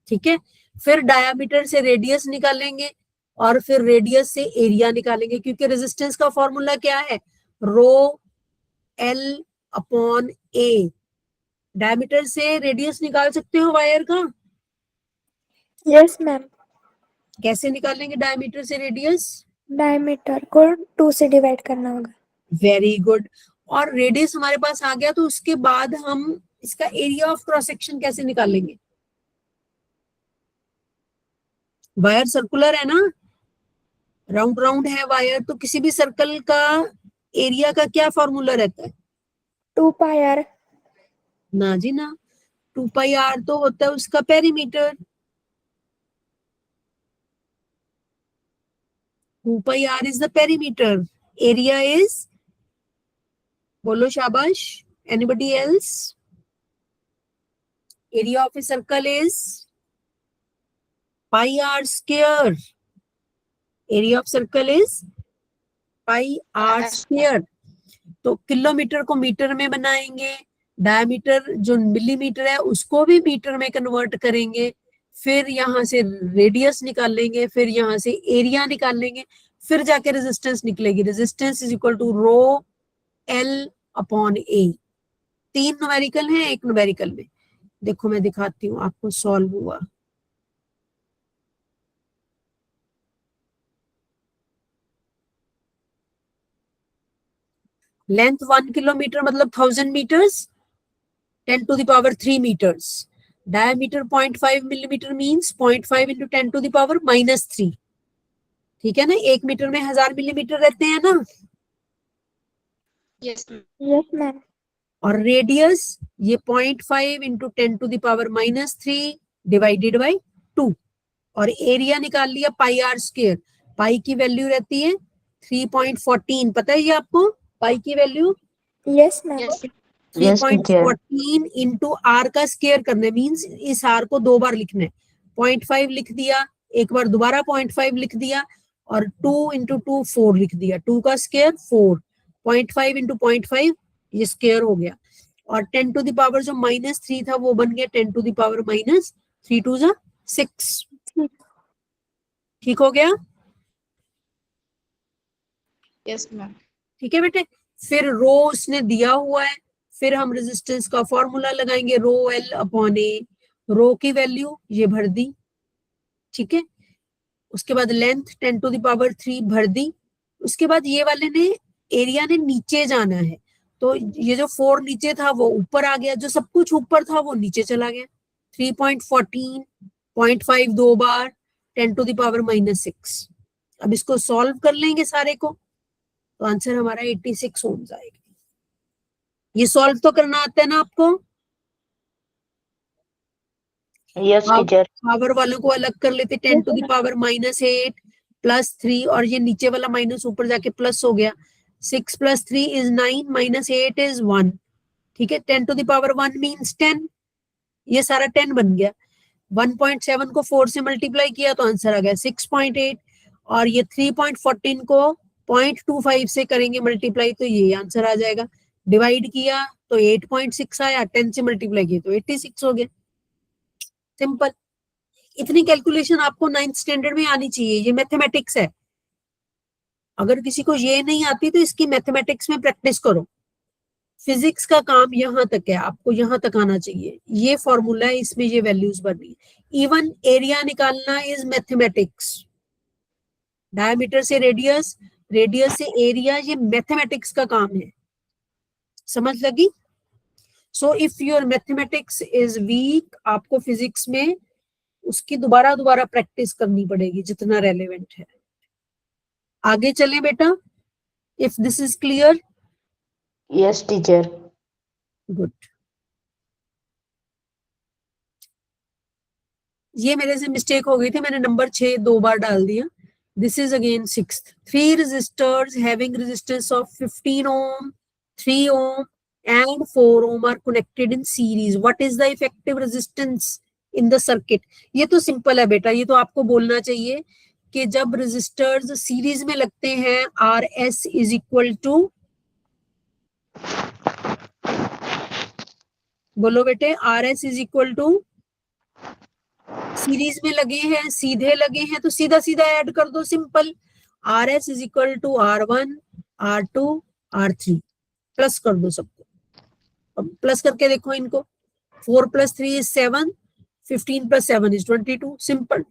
ठीक है, फिर डायामीटर से रेडियस निकालेंगे और फिर रेडियस से एरिया निकालेंगे, क्योंकि रेजिस्टेंस का फॉर्मूला क्या है, रो एल अपॉन ए। डायमीटर से रेडियस निकाल सकते हो वायर का? Yes ma'am. कैसे निकालेंगे डायमीटर से रेडियस? डायमीटर को 2 से डिवाइड करना होगा। Very good. और रेडियस हमारे पास आ गया, तो उसके बाद हम इसका एरिया ऑफ क्रॉस सेक्शन कैसे निकालेंगे? वायर सर्कुलर है ना, राउंड राउंड है वायर, तो किसी भी सर्कल का एरिया का क्या फॉर्मूला रहता है? 2πr। ना जी ना, 2πr तो होता है उसका perimeter. 2πr is the perimeter. Area is, बोलो शाबाश, anybody else? Area of a circle is pi r square. Area of circle is pi r square. तो किलोमीटर को मीटर में बनाएंगे, डायमीटर जो मिलीमीटर है उसको भी मीटर में कन्वर्ट करेंगे, फिर यहां से रेडियस निकालेंगे, फिर यहां से एरिया निकालेंगे, फिर जाके रेजिस्टेंस निकलेगी। Resistance is equal to rho L upon A. 3 numerical है, 1 न्यूमेरिकल में। देखो मैं दिखाती हूँ आपको सॉल्व हुआ। लेंथ 1 किलोमीटर मतलब 1000 metres, 10 to the power 3 meters. Diameter 0.5 millimeter means 0.5 into 10 to the power minus 3. ठीक है ना, 1 मीटर में 1000 मिलीमीटर रहते हैं ना. Yes, ma'am. Yes, ma'am. और रेडियस ये 0.5 into 10 to the power minus 3 divided by 2. और एरिया निकाल लिया पाई आर स्क्वायर. पाई की वैल्यू रहती है 3.14. पता है ये आपको पाई की value? Yes, ma'am. Yes, 3.14 into R का स्केयर करना मीन्स इस आर को 2 बार लिखना है. 0.5 लिख दिया, एक बार दोबारा 0.5 लिख दिया, और 2 इंटू 2 4 लिख दिया. 2 का स्केयर 4. 0.5 इंटू 0.5 ये स्केयर हो गया. और 10 टू द पावर जो -3 था वो बन गया 10 टू द पावर -3 2 जा 6. ठीक हो गया? yes, ma'am. ठीक है बेटे. फिर रो उसने दिया हुआ है, फिर हम रेजिस्टेंस का फॉर्मूला लगाएंगे रो एल अपॉन ए. रो की वैल्यू ये भर दी, ठीक है. उसके बाद लेंथ 10 टू द पावर 3 भर दी. उसके बाद ये वाले ने एरिया ने नीचे जाना है, तो ये जो 4 नीचे था वो ऊपर आ गया, जो सब कुछ ऊपर था वो नीचे चला गया. 3.14 0.5 2 बार 10 टू द पावर -6. अब इसको सॉल्व कर लेंगे सारे को, तो आंसर हमारा 86 ओम्स आएगा. ये सॉल्व तो करना आता है ना आपको? Yes, teacher. पावर वालों को अलग कर लेते. 10 टू द पावर -8 +3, और ये नीचे वाला माइनस ऊपर जाके प्लस हो गया. 6 + 3 is 9 -8 is 1. ठीक है. 10 टू द पावर 1 मीन्स 10. ये सारा 10 बन गया. 1.7 को 4 से मल्टीप्लाई किया तो आंसर आ गया 6.8. और ये 3.14 को 0.25 से करेंगे मल्टीप्लाई तो ये आंसर आ जाएगा. डिवाइड किया तो 8.6 आया, 10 से मल्टीप्लाई किया तो 86 हो गया. सिंपल. इतनी कैलकुलेशन आपको 9th स्टैंडर्ड में आनी चाहिए. ये मैथमेटिक्स है. अगर किसी को ये नहीं आती तो इसकी मैथमेटिक्स में प्रैक्टिस करो. फिजिक्स का काम यहाँ तक है, आपको यहाँ तक आना चाहिए. ये फॉर्मूला है, इसमें ये वैल्यूज बननी है. इवन एरिया निकालना इज मैथमेटिक्स. डायमीटर से रेडियस, रेडियस से एरिया, ये मैथमेटिक्स का काम है. समझ लगी? So if your mathematics is weak, आपको फिजिक्स में उसकी दोबारा दोबारा प्रैक्टिस करनी पड़ेगी जितना रेलेवेंट है. आगे चले बेटा. If this is clear. Yes, teacher. Good. ये मेरे से मिस्टेक हो गई थी, मैंने नंबर 6 2 बार डाल दिया. This is again 6th. 3 resistors having resistance of 15 ohm, 3 ohm and 4 ohm are connected in series. What is the effective resistance in the circuit? ये तो सिंपल है बेटा. ये तो आपको बोलना चाहिए कि जब रेजिस्टर्स सीरीज में लगते हैं RS is equal to, बोलो बेटे, RS is equal to, series में लगे हैं, सीधे लगे हैं तो सीधा सीधा ऐड कर दो. Simple. RS is equal to R1 R2 R3. Plus कर दो सबको. अब प्लस करके देखो इनको. 4 + 3 is 7. 15 + 7 is 22. सिंपल.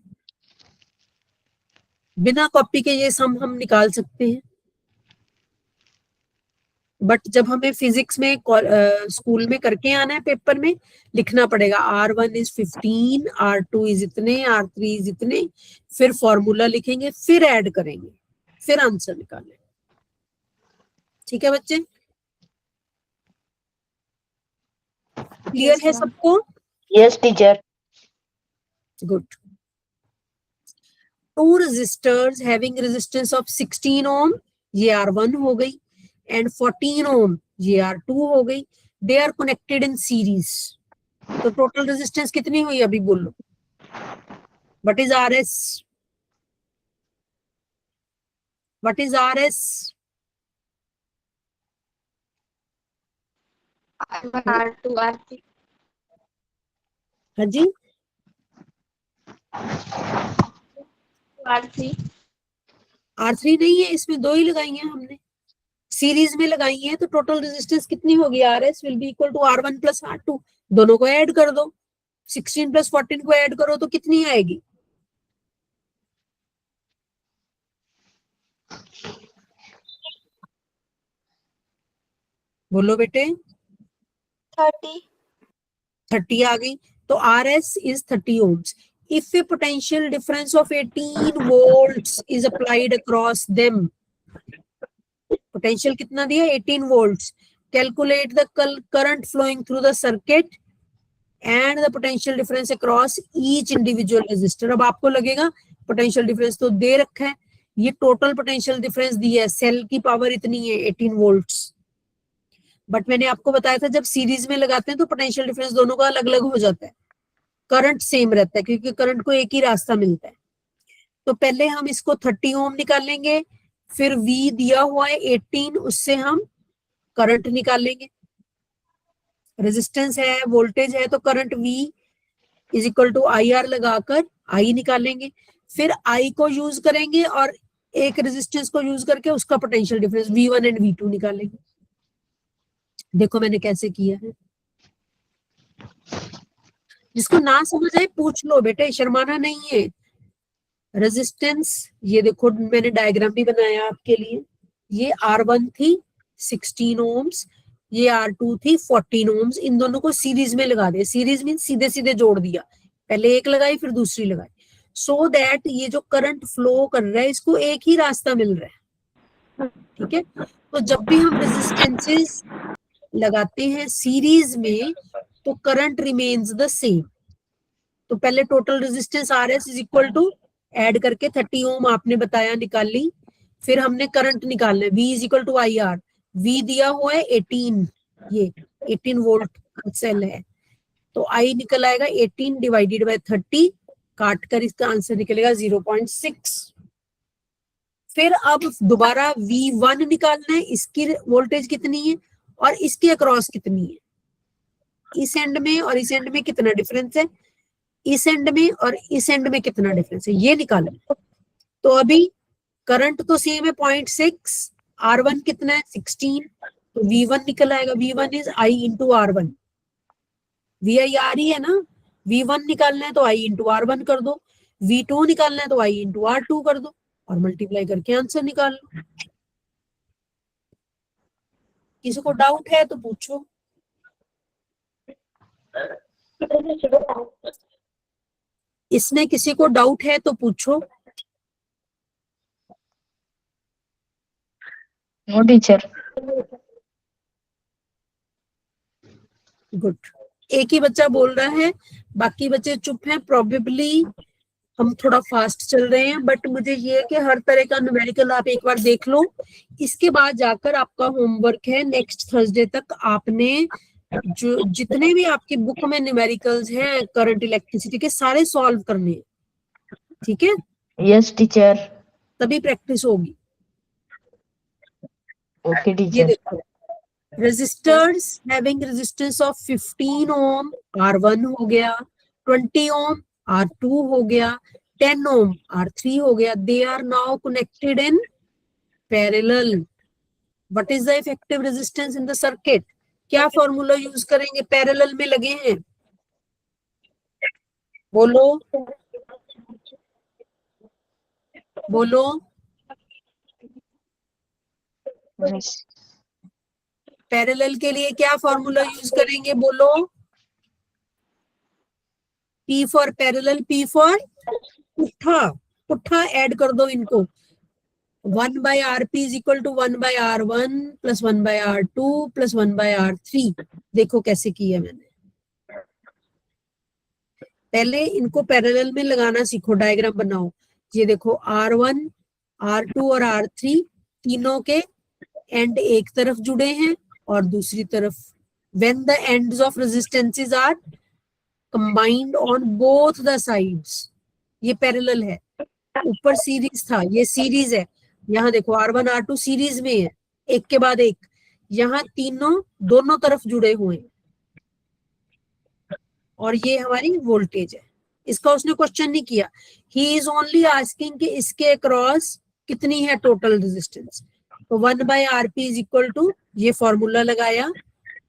बिना कॉपी के ये सम हम निकाल सकते हैं. बट जब हमें फिजिक्स में स्कूल में करके आना है, पेपर में लिखना पड़ेगा R1 is 15, R2 is इतने, R3 is इतने. फिर फॉर्मूला लिखेंगे, फिर ऐड करेंगे, फिर आंसर निकालेंगे. ठीक है बच्चे? क्लियर है सबको? Yes, teacher. Good. 2 resistors having resistance of 16 ohm, ये R1 हो गई, and 14 ohm ये R2 हो गई. They are connected in series. तो टोटल रेजिस्टेंस कितनी हुई अभी बोलो? What is RS? What is RS? R1, R2, R3. हाँ जी. R3. R3 नहीं है, इसमें 2 ही लगाई हैं हमने, सीरीज में लगाई है. तो टोटल रेजिस्टेंस कितनी होगी? RS will be equal to R1 + R2. दोनों को ऐड कर दो. 16 + 14 को ऐड करो तो कितनी आएगी? बोलो बेटे। 30. 30 आ गई, तो RS is 30 ohms. If a potential difference of 18 volts is applied across them, potential कितना दिया? 18 volts. Calculate the current flowing through the circuit and the potential difference across each individual resistor. अब आपको लगेगा potential difference तो दे रखा है, ये total potential difference दिया है, सेल की पावर इतनी है 18 volts. बट मैंने आपको बताया था जब सीरीज में लगाते हैं तो पोटेंशियल डिफरेंस दोनों का अलग अलग हो जाता है, करंट सेम रहता है क्योंकि करंट को एक ही रास्ता मिलता है. तो पहले हम इसको 30 ओम निकालेंगे, फिर V दिया हुआ है 18, उससे हम करंट निकालेंगे. रेजिस्टेंस है, वोल्टेज है, तो current V is equal to IR लगाकर I निकालेंगे. फिर I को यूज करेंगे और एक रेजिस्टेंस को यूज करके उसका potential difference V1 and V2 निकालेंगे. देखो मैंने कैसे किया है. जिसको ना समझ आए पूछ लो बेटे, शर्माना नहीं है. रेजिस्टेंस ये देखो मैंने डायग्राम भी बनाया आपके लिए. ये R1 थी 16 ओम्स, ये R2 थी 14 ओम्स. इन दोनों को सीरीज में लगा दे. सीरीज मीन सीधे सीधे जोड़ दिया, पहले एक लगाई फिर दूसरी लगाई, सो दैट ये जो करंट फ्लो कर रहा है इसको एक ही रास्ता मिल रहा है. ठीक है. तो जब भी हम रेजिस्टेंसेस लगाते हैं सीरीज में तो करंट रिमेन्स द सेम. तो पहले total resistance RS is equal to add करके 30 ओम आपने बताया निकाल ली. फिर हमने करंट निकालना है, V is equal to IR. V दिया हुआ है 18, ये 18 वोल्ट का सेल है, तो I निकल आएगा 18 डिवाइडेड बाय 30, काट कर इसका आंसर निकलेगा 0.6. फिर अब दोबारा V1 निकालना है, इसकी वोल्टेज कितनी है और इसके अक्रॉस कितनी है, इस एंड में और इस एंड में कितना डिफरेंस है, इस एंड में और इस एंड में कितना डिफरेंस है, ये निकालना. तो अभी करंट तो सेम है 0.6, R1 कितना है 16, तो V1 निकल आएगा. V1 is I into R1. VI R ही है ना, V1 निकालना है तो I इंटू R1 कर दो, V2 निकालना है तो I इंटू R2 कर दो और मल्टीप्लाई करके आंसर निकाल लो. किसी को डाउट है तो पूछो. इसमें किसी को डाउट है तो पूछो. No teacher. गुड. एक ही बच्चा बोल रहा है, बाकी बच्चे चुप हैं. प्रोबेबली हम थोड़ा फास्ट चल रहे हैं, बट मुझे ये है कि हर तरह का न्यूमेरिकल आप एक बार देख लो. इसके बाद जाकर आपका होमवर्क है नेक्स्ट थर्सडे तक आपने जो जितने भी आपकी बुक में न्यूमेरिकल्स हैं करंट इलेक्ट्रिसिटी के सारे सॉल्व करने हैं. ठीक है. Yes teacher. तभी प्रैक्टिस होगी. ओके ये टीचर. देखो, resistors having resistance of 15 ohm R1 हो गया, 20 ओम R2 हो गया, 10 ओम R3 हो गया. They are now connected in parallel. What is the effective resistance in the circuit? क्या फॉर्मूला यूज करेंगे? पैरेलल में लगे हैं, बोलो बोलो. पैरेलल के लिए क्या फॉर्मूला यूज करेंगे? बोलो. P for parallel, P for पुट्ठा. पुट्ठा ऐड कर दो इनको. 1 by RP is equal to 1 by R1 plus 1 by R2 plus 1 by R3. देखो कैसे किया मैंने. पहले इनको पैरेलल में लगाना सीखो, डायग्राम बनाओ. ये देखो R1, R2 और R3 तीनों के एंड एक तरफ जुड़े हैं और दूसरी तरफ. When the ends of resistances are combined on both the sides, ये पैरेलल है. ऊपर सीरीज था, ये सीरीज है. यहाँ देखो R1 R2 सीरीज में है, एक के बाद एक. यहाँ तीनों दोनों तरफ जुड़े हुए हैं और ये हमारी वोल्टेज है. इसका उसने क्वेश्चन नहीं किया. ही इज ओनली आस्किंग कि इसके अक्रॉस कितनी है टोटल रेजिस्टेंस. तो 1 by RP is equal to, ये फॉर्मूला लगाया,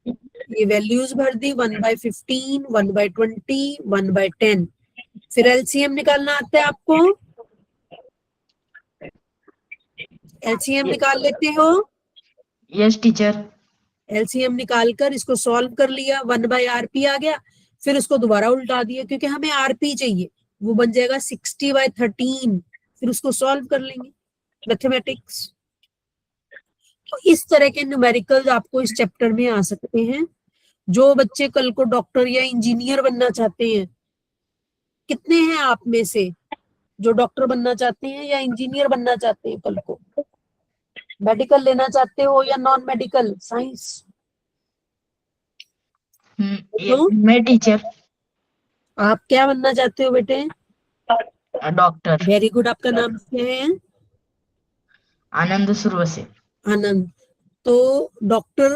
ये वैल्यूज भर दी. 1 by 15, 1 by 20, 1 by 10. फिर LCM निकालना आता है आपको. LCM निकाल लेते हो? Yes teacher. एलसीएम निकालकर इसको सॉल्व कर लिया, 1/RP आ गया, फिर उसको दोबारा उल्टा दिया क्योंकि हमें आरपी चाहिए, वो बन जाएगा 60/13, फिर उसको सॉल्व कर लेंगे, मैथमेटिक्स। तो इस तरह के न्यूमेरिकल्स आपको इस चैप्टर में आ सकते हैं। जो बच्चे कल को डॉक्टर या इंजीनियर बनना चाहते हैं, कितने हैं आप में से जो डॉक्टर बनना चाहते हैं या इंजीनियर बनना चाहते हैं कल को? मेडिकल लेना चाहते हो या नॉन मेडिकल, साइंस? मैं टीचर, आप क्या बनना चाहते हो बेटे? Doctor very good. आपका नाम क्या है? आनंद सुरवसे। आनंद। तो डॉक्टर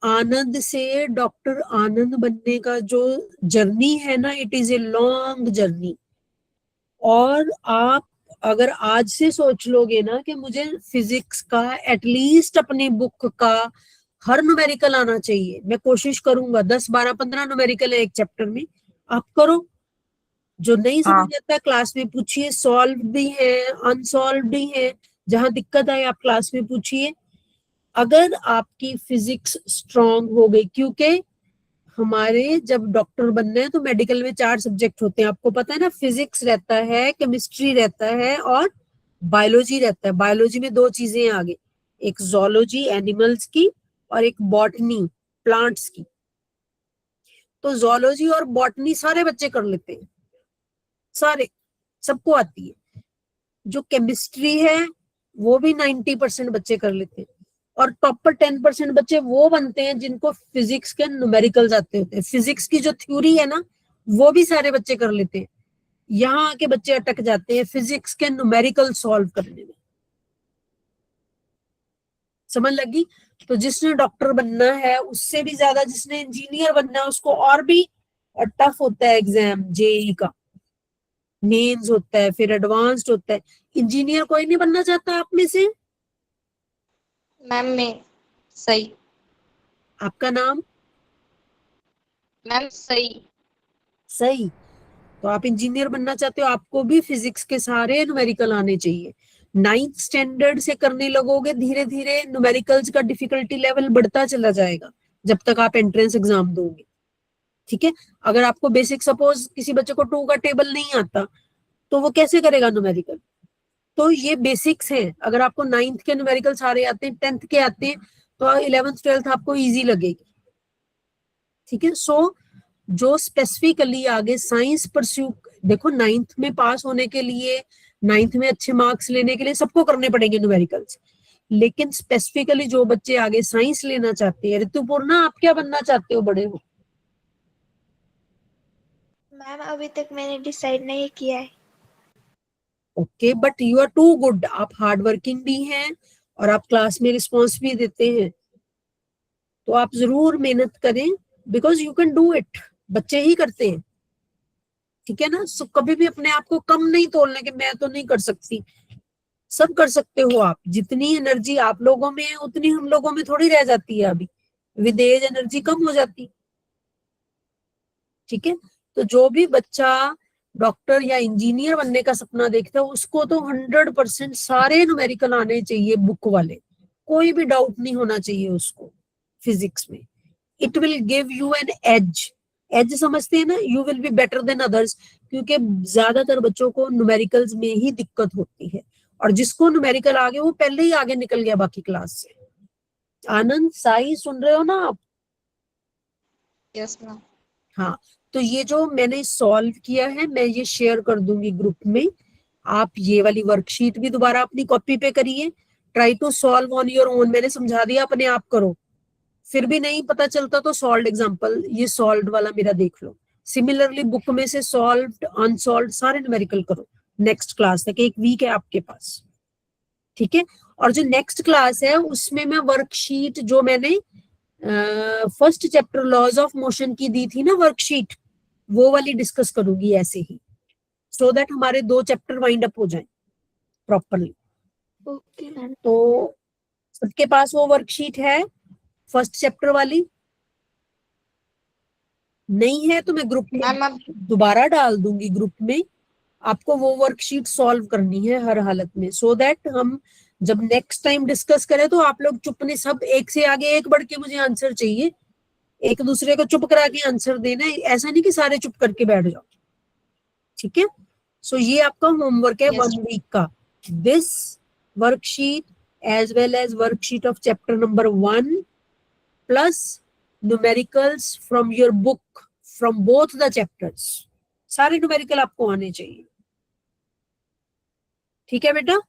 आनंद से डॉक्टर आनंद बनने का जो जर्नी है ना, it is a long journey. और आप अगर आज से सोच लोगे ना कि मुझे फिजिक्स का एटलीस्ट अपनी बुक का हर न्यूमेरिकल आना चाहिए, मैं कोशिश करूंगा 10, 12, 15 न्यूमेरिकल है एक चैप्टर में, आप करो। जो नहीं समझ आता क्लास में पूछिए, सॉल्व भी है, अनसॉल्व भी है, जहां दिक्कत आए आप क्लास में पूछिए। अगर आपकी फिजिक्स स्ट्रांग हो गई, क्योंकि हमारे जब डॉक्टर बनने हैं तो मेडिकल में 4 सब्जेक्ट होते हैं, आपको पता है ना, फिजिक्स रहता है, केमिस्ट्री रहता है और बायोलॉजी रहता है। बायोलॉजी में 2 चीजें आगे, एक जूलॉजी एनिमल्स की और एक बॉटनी प्लांट्स की। तो जूलॉजी और बॉटनी सारे बच्चे कर लेते हैं, सारे, सबको आती है। जो केमिस्ट्री है वो भी 90% बच्चे कर लेते हैं। और टॉपर 10% बच्चे वो बनते हैं जिनको फिजिक्स के न्यूमेरिकल्स आते होते हैं। फिजिक्स की जो थ्योरी है ना, वो भी सारे बच्चे कर लेते हैं। यहाँ आके बच्चे अटक जाते हैं फिजिक्स के न्यूमेरिकल सॉल्व करने में। समझ लगी? तो जिसने डॉक्टर बनना है, उससे भी ज्यादा जिसने इंजीनियर बनना है, उसको और भी टफ होता है एग्जाम, जेई का मेंस होता है, फिर एडवांस्ड होता है। इंजीनियर कोई नहीं बनना चाहता आप में से? मैम में सही। आपका नाम? मैम सही। सही। तो आप इंजीनियर बनना चाहते हो, आपको भी फिजिक्स के सारे न्यूमेरिकल आने चाहिए। 9th स्टैंडर्ड से करने लगोगे, धीरे धीरे न्यूमेरिकल्स का डिफिकल्टी लेवल बढ़ता चला जाएगा जब तक आप एंट्रेंस एग्जाम दोगे। ठीक है? अगर आपको बेसिक, सपोज किसी बच्चे को 2 का टेबल नहीं आता तो वो कैसे करेगा न्यूमेरिकल? तो ये बेसिक्स हैं। अगर आपको 9th के न्यूमेरिकल सारे आते हैं, 10th के आते हैं, तो 11th 12th आपको इजी लगेगी। ठीक है? सो जो स्पेसिफिकली आगे साइंस परस्यू, देखो 9th में पास होने के लिए, 9th में अच्छे मार्क्स लेने के लिए सबको करने पड़ेंगे न्यूमेरिकल्स। लेकिन स्पेसिफिकली जो बच्चे आगे साइंस लेना चाहते हैं, ऋतुपूर्णा आप क्या बनना चाहते हो बड़े हो? मैम अभी तक मैंने डिसाइड नहीं किया है। Okay, but you are too good. आप हार्ड वर्किंग भी हैं और आप क्लास में रिस्पॉन्स भी देते हैं, तो आप जरूर मेहनत करें, because you can do it. बच्चे ही करते हैं, ठीक है ना? सो कभी भी अपने आप को कम नहीं तोलने के मैं तो नहीं कर सकती, सब कर सकते हो आप। जितनी एनर्जी आप लोगों में है उतनी हम लोगों में थोड़ी रह जाती है, अभी विद एज एनर्जी कम हो जाती। ठीक है? तो जो भी बच्चा डॉक्टर या इंजीनियर बनने का सपना देखता है, उसको तो 100% सारे न्यूमेरिकल आने चाहिए, बुक वाले, कोई भी डाउट नहीं होना चाहिए उसको फिजिक्स में। It will give you an edge. Edge समझते हैं ना? You will be better than others, क्योंकि ज्यादातर बच्चों को न्यूमेरिकल्स में ही दिक्कत होती है, और जिसको न्यूमेरिकल आ गए वो पहले ही आगे निकल गया बाकी क्लास से। आनंद, साई, सुन रहे हो ना आप? Yes ma'am. हाँ, तो ये जो मैंने सॉल्व किया है मैं ये शेयर कर दूंगी ग्रुप में। आप ये वाली वर्कशीट भी दोबारा अपनी कॉपी पे करिए, try to solve on your own. मैंने समझा दिया, अपने आप करो। फिर भी नहीं पता चलता तो सॉल्व एग्जांपल, ये सॉल्व वाला मेरा देख लो। सिमिलरली बुक में से सॉल्व, अनसॉल्व सारे न्यूमेरिकल करो नेक्स्ट क्लास तक, 1 वीक है आपके पास। ठीक है? और जो नेक्स्ट क्लास है उसमें मैं वर्कशीट जो मैंने first chapter laws of motion की दी थी ना वर्कशीट, वो वाली डिस्कस करूंगी ऐसे ही, सो दैट हमारे 2 चैप्टर वाइंड अप हो जाएं प्रॉपरली। Okay ma'am. तो सबके पास वो वर्कशीट है फर्स्ट चैप्टर वाली? नहीं है तो मैं ग्रुप में दोबारा डाल दूंगी ग्रुप में। आपको वो वर्कशीट सॉल्व करनी है हर हालत में, सो दैट हम जब नेक्स्ट टाइम डिस्कस करें तो आप लोग चुप नहीं, सब एक से आगे एक बढ़ के मुझे आंसर चाहिए, एक दूसरे को चुप करा के आंसर देना है, ऐसा नहीं कि सारे चुप करके बैठ जाओ, ठीक है। सो ये आपका होमवर्क है 1 वीक का। This worksheet as well as worksheet of chapter number 1 plus numericals from your book from both the chapters, सारे न्यूमेरिकल आपको आने चाहिए, ठीक है बेटा।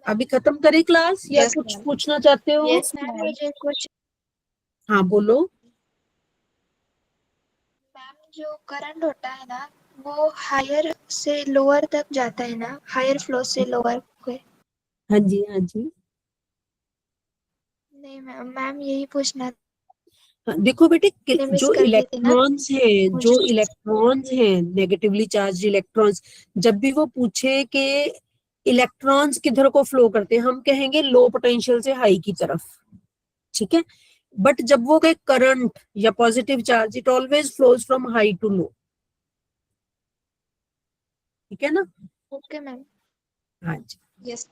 अभी खत्म करें क्लास या Yes, कुछ ma'am. पूछना चाहते हो? Yes, ma'am ma'am. मुझे कुछ हाँ बोलो। मैम जो करंट होता है ना वो हायर से लोअर तक जाता है ना, हायर फ्लो से लोअर पे? हाँ जी हाँ जी। नहीं मैम, मैम यही पूछना हाँ, देखो बेटे मिस जो कर दी थी ना इलेक्ट्रॉन्स हैं, मुझे। जो इलेक्ट्रॉन्स हैं नेगेटिवली चार्ज इलेक्ट्रॉन्स, जब भी वो पूछे कि इलेक्ट्रॉन्स किधर को फ्लो करते हैं, हम कहेंगे लो पोटेंशियल से हाई की तरफ, ठीक है। बट जब वो कहे करंट या positive charge, it always flows from high to low, ठीक है ना। Okay ma'am. हाँ जी Yes.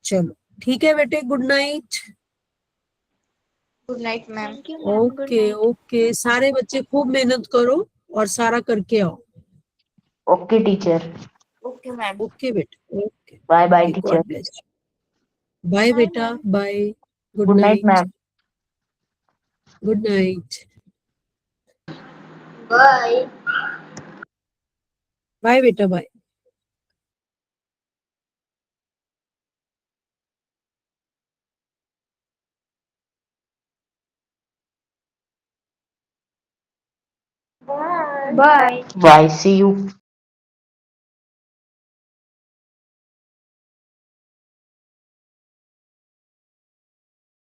चलो ठीक है बेटे, good night. Good night, ma'am. Thank you ma'am, good okay night. Okay, सारे बच्चे खूब मेहनत करो और सारा करके आओ। Okay teacher, Okay, ma'am. Okay बेटा, okay, bye bye god teacher, bless. Bye Bye, बेटा, ma'am. Bye, good good night night, ma'am. Good night, Bye. Bye बेटा, bye. Bye. Bye, see you.